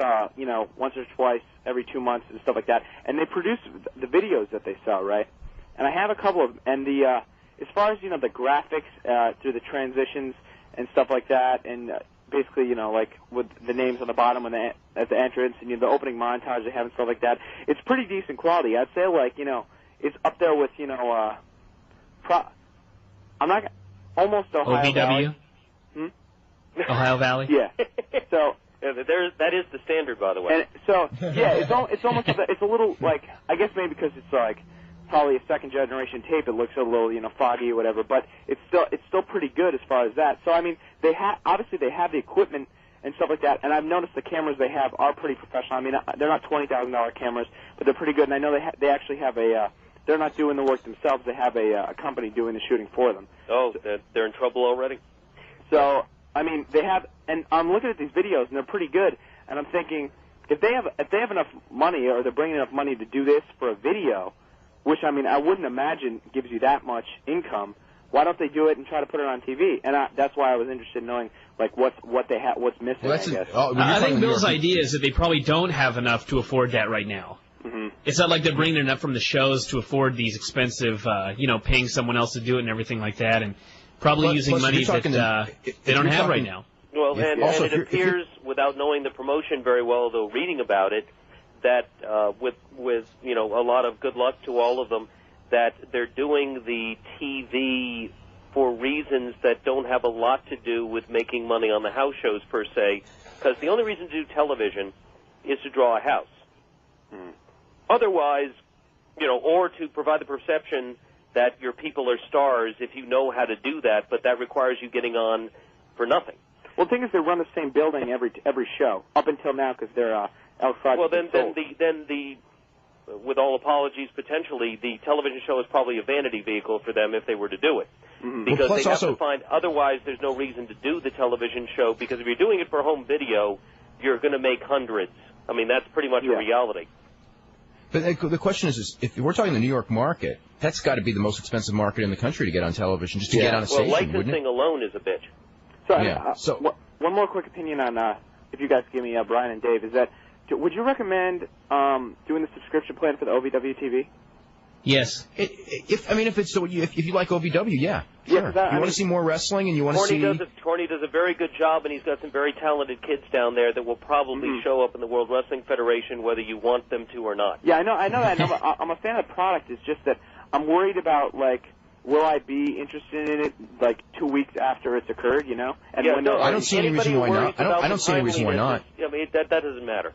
once or twice every 2 months and stuff like that, and they produce the videos that they sell, right? And I have a couple of and the as far as the graphics through the transitions and stuff like that, and basically like with the names on the bottom and at the entrance and the opening montage they have and stuff like that, it's pretty decent quality. I'd say it's up there with almost Ohio OVW. Valley. Ohio Valley? Yeah. So that is the standard, by the way. And so it's almost it's a little like, I guess maybe because it's like probably a second generation tape, it looks a little foggy or whatever, but it's still pretty good as far as that. So I mean, obviously they have the equipment and stuff like that, and I've noticed the cameras they have are pretty professional. I mean, they're not $20,000 cameras, but they're pretty good, and I know they actually have they're not doing the work themselves, they have a company doing the shooting for them. Oh, they're in trouble already? So I mean, they have, and I'm looking at these videos, and they're pretty good. And I'm thinking, if they have enough money, or they're bringing enough money to do this for a video, which I mean, I wouldn't imagine gives you that much income. Why don't they do it and try to put it on TV? And that's why I was interested in knowing like what's missing. Well, I guess. I think Bill's idea is that they probably don't have enough to afford that right now. Mm-hmm. It's not like they're bringing enough from the shows to afford these expensive, paying someone else to do it and everything like that, and probably using money that they don't have right now. Well, and it appears, without knowing the promotion very well, though reading about it, that with a lot of good luck to all of them, that they're doing the TV for reasons that don't have a lot to do with making money on the house shows per se, because the only reason to do television is to draw a house. Otherwise, or to provide the perception that your people are stars if you know how to do that, but that requires you getting on for nothing. Well, the thing is, they run the same building every show up until now because they're outside. Well, then the with all apologies, potentially the television show is probably a vanity vehicle for them if they were to do it, because they have to find. Otherwise, there's no reason to do the television show, because if you're doing it for home video, you're going to make hundreds. I mean, that's pretty much a reality. But the question is, if we're talking the New York market, that's got to be the most expensive market in the country to get on television, just to get on a station, wouldn't it? Well, licensing alone is a bitch. So, one more quick opinion on, if you guys give me, Brian and Dave, is that, would you recommend doing the subscription plan for the OVW TV? Yes. If you like OVW, yeah. Sure. You want to see more wrestling, and you want to see... Corny does a very good job, and he's got some very talented kids down there that will probably show up in the World Wrestling Federation whether you want them to or not. Yeah, I know that. I'm a fan of the product. It's just that I'm worried about, like, will I be interested in it, like, 2 weeks after it's occurred, And I don't see any reason why not. I don't see any reason why not. I mean, that doesn't matter.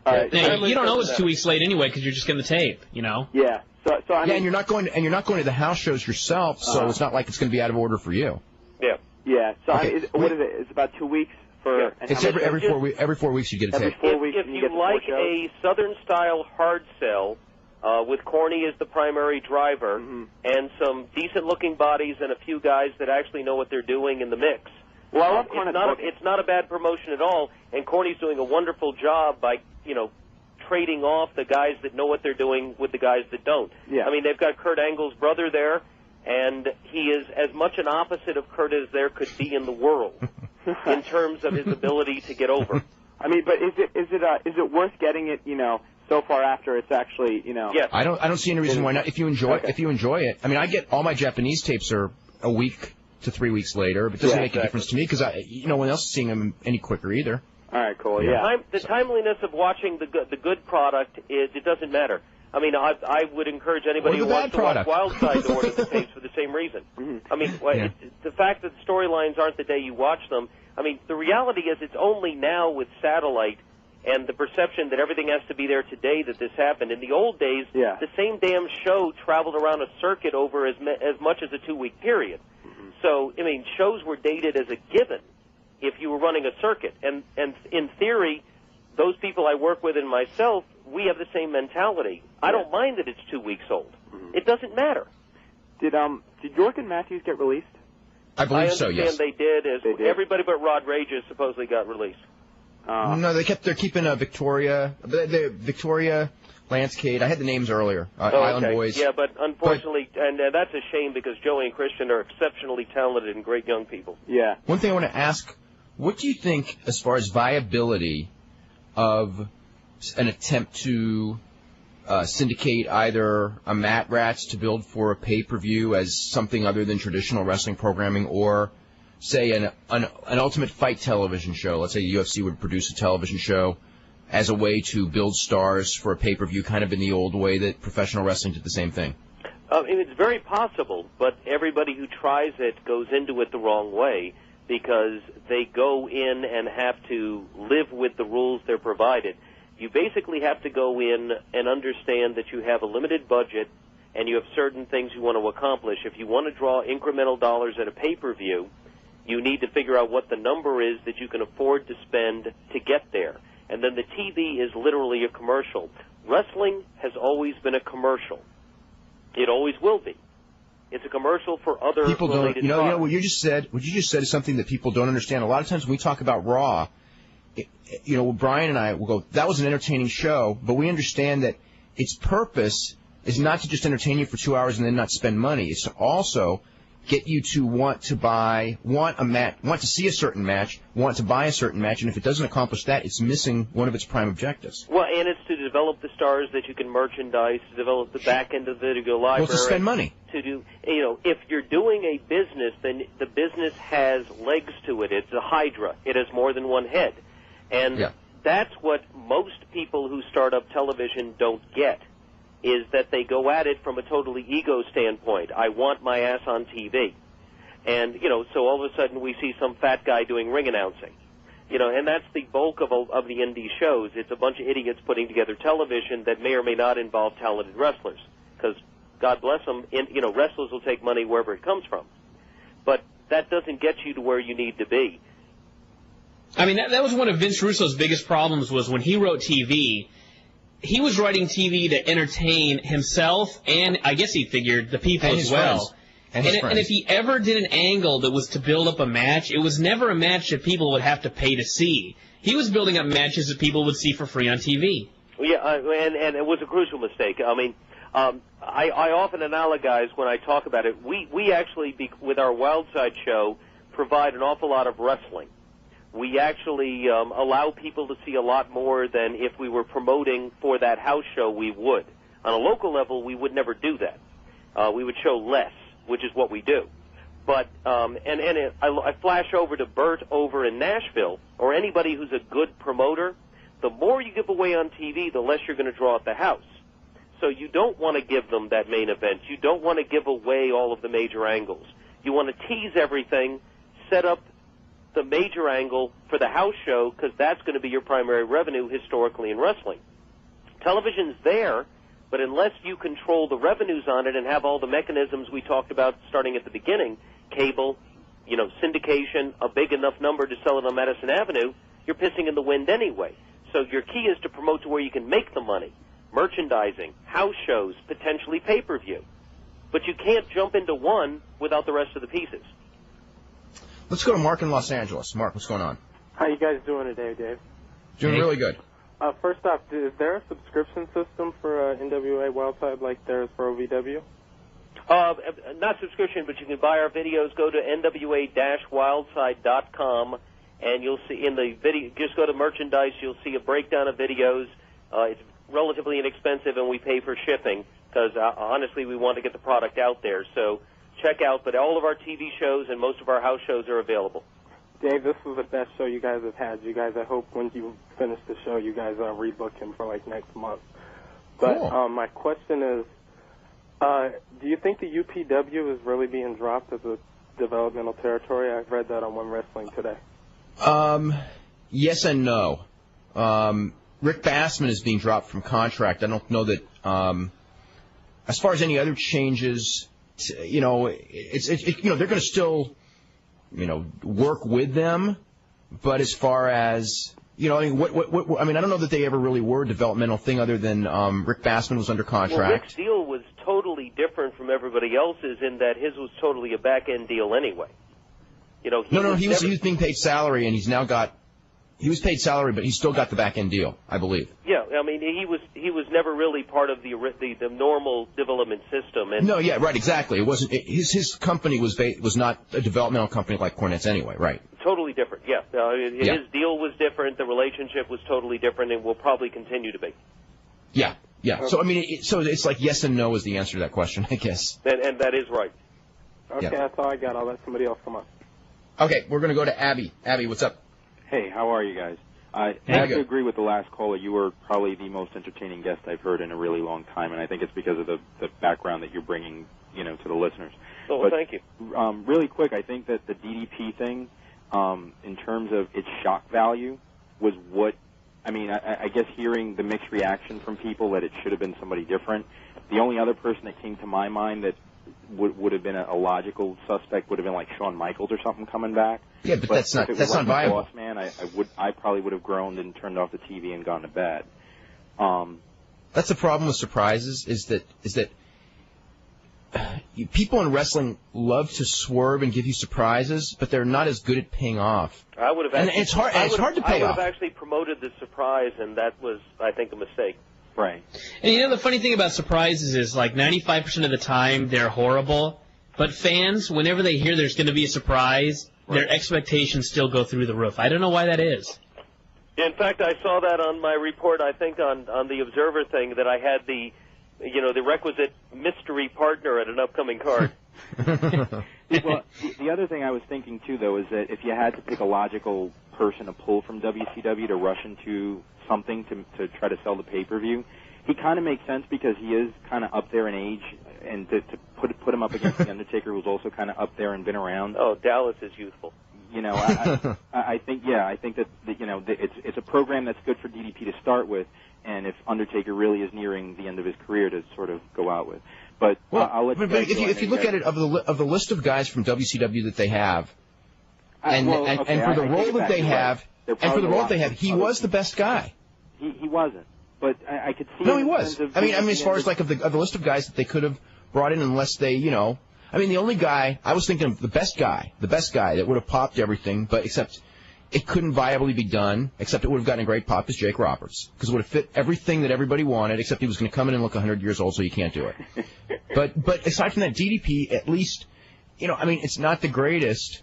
All right. Now, you don't know it's 2 weeks late anyway because you're just getting the tape, you know? Yeah. So I mean, and you're not going to the house shows yourself, so it's not like it's going to be out of order for you. Yeah. Yeah. So Okay. I mean, what is it? It's about 2 weeks for. Yeah. And It's how much- every 4 weeks you get a Every tape. 4 weeks. If and you get the 4 like shows? a Southern-style hard sell, with Corny as the primary driver, and some decent-looking bodies and a few guys that actually know what they're doing in the mix. Well, I love Corny's booking. It's not a bad promotion at all, and Corny's doing a wonderful job by, trading off the guys that know what they're doing with the guys that don't. Yeah. I mean, they've got Kurt Angle's brother there, and he is as much an opposite of Kurt as there could be in the world in terms of his ability to get over. I mean, but is it worth getting it? So far after it's actually Yes. I don't see any reason why not. If you enjoy it, I mean, I get all my Japanese tapes are a week to 3 weeks later, but it doesn't make a difference to me because no one else is seeing them any quicker either. All right, cool. Yeah. The timeliness of watching the good product it doesn't matter. I mean, I would encourage anybody Or who the wants bad to watch product. Wild Side to order the tapes for the same reason. I mean, the fact that the storylines aren't the day you watch them. I mean, the reality is it's only now with satellite and the perception that everything has to be there today that this happened. In the old days, the same damn show traveled around a circuit over as much as a 2-week period. So, I mean, shows were dated as a given if you were running a circuit. And in theory, those people I work with and myself, we have the same mentality. I don't mind that it's 2 weeks old. It doesn't matter. Did York and Matthews get released? I believe so. Yes. They did. They did. Everybody but Rod Rages supposedly got released. No, they're keeping Victoria, Lance Cade. I had the names earlier. Island Boys. Yeah, but unfortunately, and that's a shame because Joey and Christian are exceptionally talented and great young people. Yeah. One thing I want to ask, what do you think as far as viability of an attempt to syndicate either a Mat Rats to build for a pay-per-view as something other than traditional wrestling programming, or say an Ultimate Fight television show? Let's say the UFC would produce a television show as a way to build stars for a pay-per-view, kind of in the old way that professional wrestling did the same thing. It's very possible, but everybody who tries it goes into it the wrong way because they go in and have to live with the rules they're provided. You basically have to go in and understand that you have a limited budget and you have certain things you want to accomplish. If you want to draw incremental dollars at a pay-per-view, you need to figure out what the number is that you can afford to spend to get there. And then the TV is literally a commercial. Wrestling has always been a commercial. It always will be. It's a commercial for other people don't. related You know products. what you just said. What you just said is something that people don't understand. A lot of times when we talk about Raw, Brian and I will go, "That was an entertaining show," but we understand that its purpose is not to just entertain you for 2 hours and then not spend money. It's to also get you to want to see a certain match, want to buy a certain match, and if it doesn't accomplish that, it's missing one of its prime objectives. Well, and it's to develop the stars that you can merchandise, to develop the back end of the video library. Well, to spend money. To do, if you're doing a business, then the business has legs to it. It's a hydra. It has more than one head. And that's what most people who start up television don't get, is that they go at it from a totally ego standpoint. I want my ass on TV. And, so all of a sudden we see some fat guy doing ring announcing. And that's the bulk of the indie shows. It's a bunch of idiots putting together television that may or may not involve talented wrestlers. Because, God bless them, wrestlers will take money wherever it comes from. But that doesn't get you to where you need to be. I mean, that was one of Vince Russo's biggest problems was when he wrote TV, he was writing TV to entertain himself and, I guess he figured, the people and as his well. Friends. And if he ever did an angle that was to build up a match, it was never a match that people would have to pay to see. He was building up matches that people would see for free on TV. Yeah, and it was a crucial mistake. I mean, I often analogize when I talk about it. We actually, with our Wild Side show, provide an awful lot of wrestling. We actually allow people to see a lot more than if we were promoting for that house show we would. On a local level, we would never do that. We would show less, which is what we do. But I flash over to Bert over in Nashville, or anybody who's a good promoter. The more you give away on TV, the less you're going to draw at the house. So you don't want to give them that main event. You don't want to give away all of the major angles. You want to tease everything, set up the major angle for the house show because that's going to be your primary revenue historically in wrestling. Television's there, but unless you control the revenues on it and have all the mechanisms we talked about starting at the beginning, cable, syndication, a big enough number to sell it on Madison Avenue, you're pissing in the wind anyway. So your key is to promote to where you can make the money. Merchandising, house shows, potentially pay-per-view. But you can't jump into one without the rest of the pieces. Let's go to Mark in Los Angeles. Mark, what's going on? How you guys doing today, Dave? Doing really good. First off, is there a subscription system for NWA Wildside like there is for OVW? Not subscription, but you can buy our videos. Go to nwa-wildside.com, and you'll see in the video, just go to merchandise, you'll see a breakdown of videos. It's relatively inexpensive, and we pay for shipping because, honestly, we want to get the product out there. So check out, but all of our TV shows and most of our house shows are available. Dave, this was the best show you guys have had. You guys, I hope when you finish the show, you guys rebook him for like next month. But Cool. My question is, do you think the UPW is really being dropped as a developmental territory? I've read that on One Wrestling today. Yes and no. Rick Bassman is being dropped from contract. I don't know that. As far as any other changes, they're going to still, work with them. But as far as I don't know that they ever really were a developmental thing other than Rick Bassman was under contract. Well, Rick's deal was totally different from everybody else's in that his was totally a back-end deal anyway. He was being paid salary, and he was paid salary, but he still got the back-end deal, I believe. Yeah, I mean, he was never really part of the normal development system. And No, yeah, right, exactly. It wasn't his company was not a developmental company like Cornette's anyway, right? Totally different. Yeah, his deal was different. The relationship was totally different, and will probably continue to be. Yeah. Yeah. So it's like yes and no is the answer to that question, I guess. And that is right. Okay, That's all I got. I'll let somebody else come on. Okay, we're going to go to Abby. Abby, what's up? Hey, how are you guys? I have to agree with the last caller. You were probably the most entertaining guest I've heard in a really long time, and I think it's because of the background that you're bringing, to the listeners. Oh, thank you. Really quick, I think that the DDP thing, in terms of its shock value, was what. I guess hearing the mixed reaction from people that it should have been somebody different. The only other person that came to my mind that would have been a logical suspect would have been like Shawn Michaels or something coming back. Yeah, but that's not viable. Boss man, I probably would have groaned and turned off the TV and gone to bed. That's the problem with surprises is that people in wrestling love to swerve and give you surprises, but they're not as good at paying off. I would have. It's hard to pay off. I would have actually promoted the surprise, and that was, I think, a mistake. Right. And the funny thing about surprises is like 95% of the time they're horrible, but fans, whenever they hear there's going to be a surprise, their expectations still go through the roof. I don't know why that is. In fact, I saw that on my report, I think, on the Observer thing, that I had the requisite mystery partner at an upcoming card. Well, the other thing I was thinking, too, though, is that if you had to pick a logical person to pull from WCW to rush into something to try to sell the pay-per-view, he kind of makes sense because he is kind of up there in age, and to put him up against The Undertaker, who's also kind of up there and been around. Oh, Dallas is youthful. I think that it's a program that's good for DDP to start with, and if Undertaker really is nearing the end of his career, to sort of go out with. But I'll let you guys go. If you look at it of the list of guys from WCW that they have, and for the role that they have, he was the best guy. He wasn't, but I could see. No, he was. As far as like of the list of guys that they could have brought in, unless they, the only guy I was thinking of, the best guy that would have popped everything, but except it couldn't viably be done, except it would have gotten a great pop, is Jake Roberts, because it would have fit everything that everybody wanted, except he was going to come in and look 100 years old, so you can't do it. But aside from that, DDP, at least, it's not the greatest.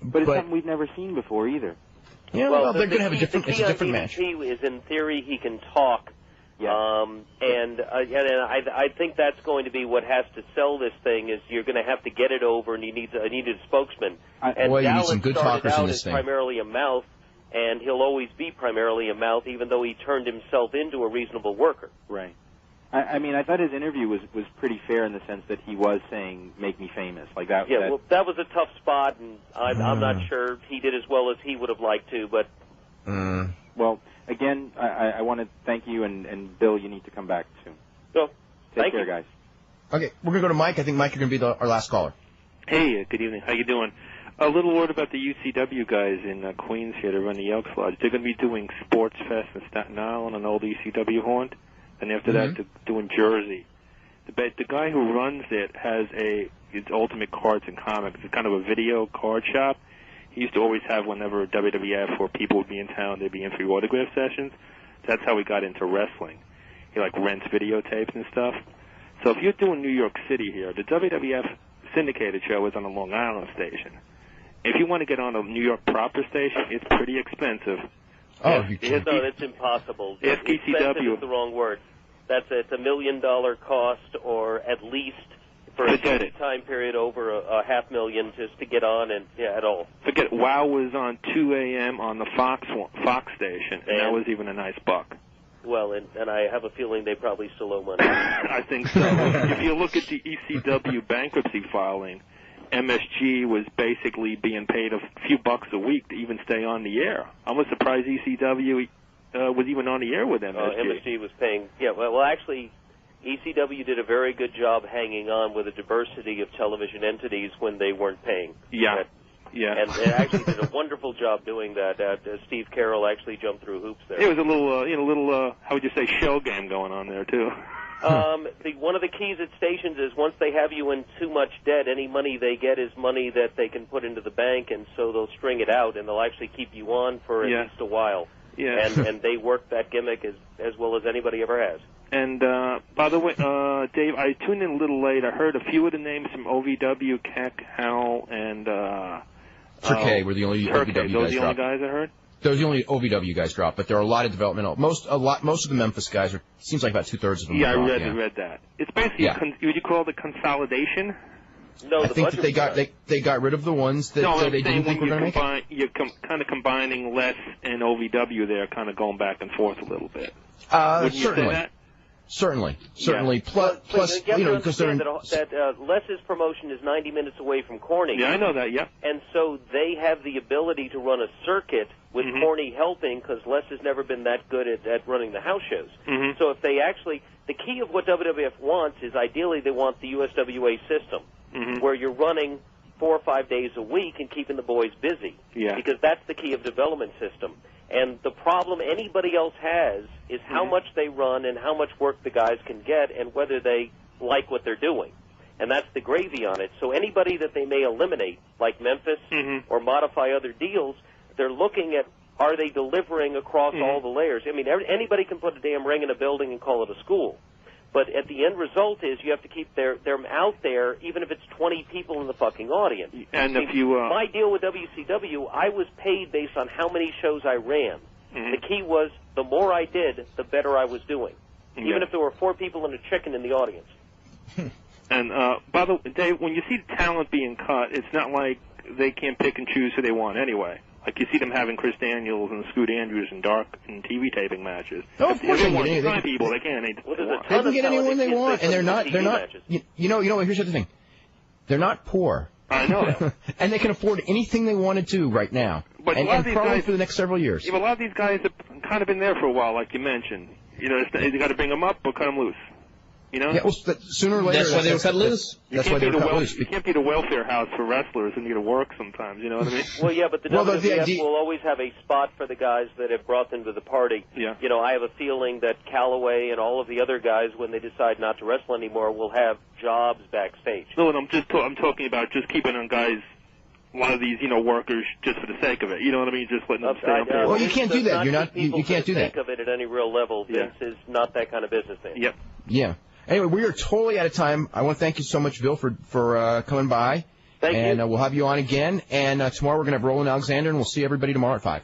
But it's something we've never seen before either. Yeah, well, they're going to have a different match. The key on DDP is, in theory, he can talk. Yeah. And I think that's going to be what has to sell this thing, is you're going to have to get it over, and you need a spokesman. And you need Dallas some good talkers in this thing. Primarily a mouth, and he'll always be primarily a mouth, even though he turned himself into a reasonable worker. Right. I mean, I thought his interview was pretty fair in the sense that he was saying, make me famous. Like that. Yeah, well, that was a tough spot, and I'm not sure he did as well as he would have liked to, but... Well, again, I want to thank you, and Bill, you need to come back soon. So, Take care, guys. Okay, we're going to go to Mike. I think, Mike, you're going to be our last caller. Hey, good evening. How you doing? A little word about the UCW guys in Queens here to run the Elks Lodge. They're going to be doing Sports Fest in Staten Island, an old ECW haunt, and after that, they're doing Jersey. The guy who runs it has it's Ultimate Cards and Comics. It's kind of a video card shop. He used to always have, whenever WWF or people would be in town, they'd be in free autograph sessions. That's how he got into wrestling. He rents videotapes and stuff. So if you're doing New York City here, the WWF syndicated show is on the Long Island station. If you want to get on a New York proper station, it's pretty expensive. Oh, no, that's impossible. Expensive is the wrong word. It's $1 million cost, or at least for a time period over a $500,000 just to get on and at all. Forget it. WOW was on 2 a.m. on the Fox station, and that was even a nice buck. Well, and I have a feeling they probably still owe money. I think so. If you look at the ECW bankruptcy filing, MSG was basically being paid a few bucks a week to even stay on the air. I was surprised ECW was even on the air with MSG. MSG was paying, well, actually, ECW did a very good job hanging on with a diversity of television entities when they weren't paying. Yeah. And they actually did a wonderful job doing that. Steve Carroll actually jumped through hoops there. It was a little, how would you say, shell game going on there, too. One of the keys at stations is once they have you in too much debt, any money they get is money that they can put into the bank, and so they'll string it out, and they'll actually keep you on for at least a while. Yeah. And they work that gimmick as well as anybody ever has. And, by the way, Dave, I tuned in a little late. I heard a few of the names from OVW, Keck, Howell, and, Turkey were the only OVW guys dropped. Those are the only guys I heard? Those are the only OVW guys dropped, but there are a lot of developmental. Most of the Memphis guys seems like about 2/3 of them. Yeah, I read that. It's basically, would you call it a consolidation? No, I think that they got rid of the ones that they didn't think were going to make it. You're kind of combining Les and OVW there, kind of going back and forth a little bit. Certainly. You say that? Certainly. Yeah. Plus, because they're that Les's promotion is 90 minutes away from Corny. Yeah, I know that. Yeah. And so they have the ability to run a circuit with Corny helping, because Les has never been that good at running the house shows. So if they actually, the key of what WWF wants is ideally they want the USWA system, where you're running 4 or 5 days a week and keeping the boys busy. Yeah. Because that's the key of development system. And the problem anybody else has is how much they run and how much work the guys can get and whether they like what they're doing. And that's the gravy on it. So anybody that they may eliminate, like Memphis, or modify other deals, they're looking at, are they delivering across all the layers? I mean, anybody can put a damn ring in a building and call it a school. But at the end result is you have to keep them out there, even if it's 20 people in the fucking audience. And if you my deal with WCW, I was paid based on how many shows I ran. The key was the more I did, the better I was doing, even if there were 4 people and a chicken in the audience. And by the way, Dave, when you see talent being cut, it's not like they can't pick and choose who they want anyway. Like you see them having Chris Daniels and Scoot Andrews in TV taping matches. No, of course they can. People, they can. They can get anyone they want, and they're not. You know. Here's the other thing. They're not poor. I know. And they can afford anything they want to do right now, but and probably guys, for the next several years. Yeah, but a lot of these guys have kind of been there for a while, like you mentioned. You know, you got to bring them up or cut them loose. You know? Yeah, well, sooner or later. That's why they were cut loose. That's why they were cut loose. You can't be the welfare house for wrestlers and need to work sometimes, you know what I mean? Well, yeah, but the WWF will always have a spot for the guys that have brought them to the party. Yeah. You know, I have a feeling that Calloway and all of the other guys, when they decide not to wrestle anymore, will have jobs backstage. No, and I'm talking about just keeping on guys, a lot of these, workers just for the sake of it. You know what I mean? Just letting them stay up there. Well, you can't do that. You can't do that. Think of it at any real level. Vince is not that kind of businessman. Yep. Yeah. Anyway, we are totally out of time. I want to thank you so much, Bill, for coming by. Thank you. And we'll have you on again. And tomorrow we're going to have Roland Alexander, and we'll see everybody tomorrow at 5.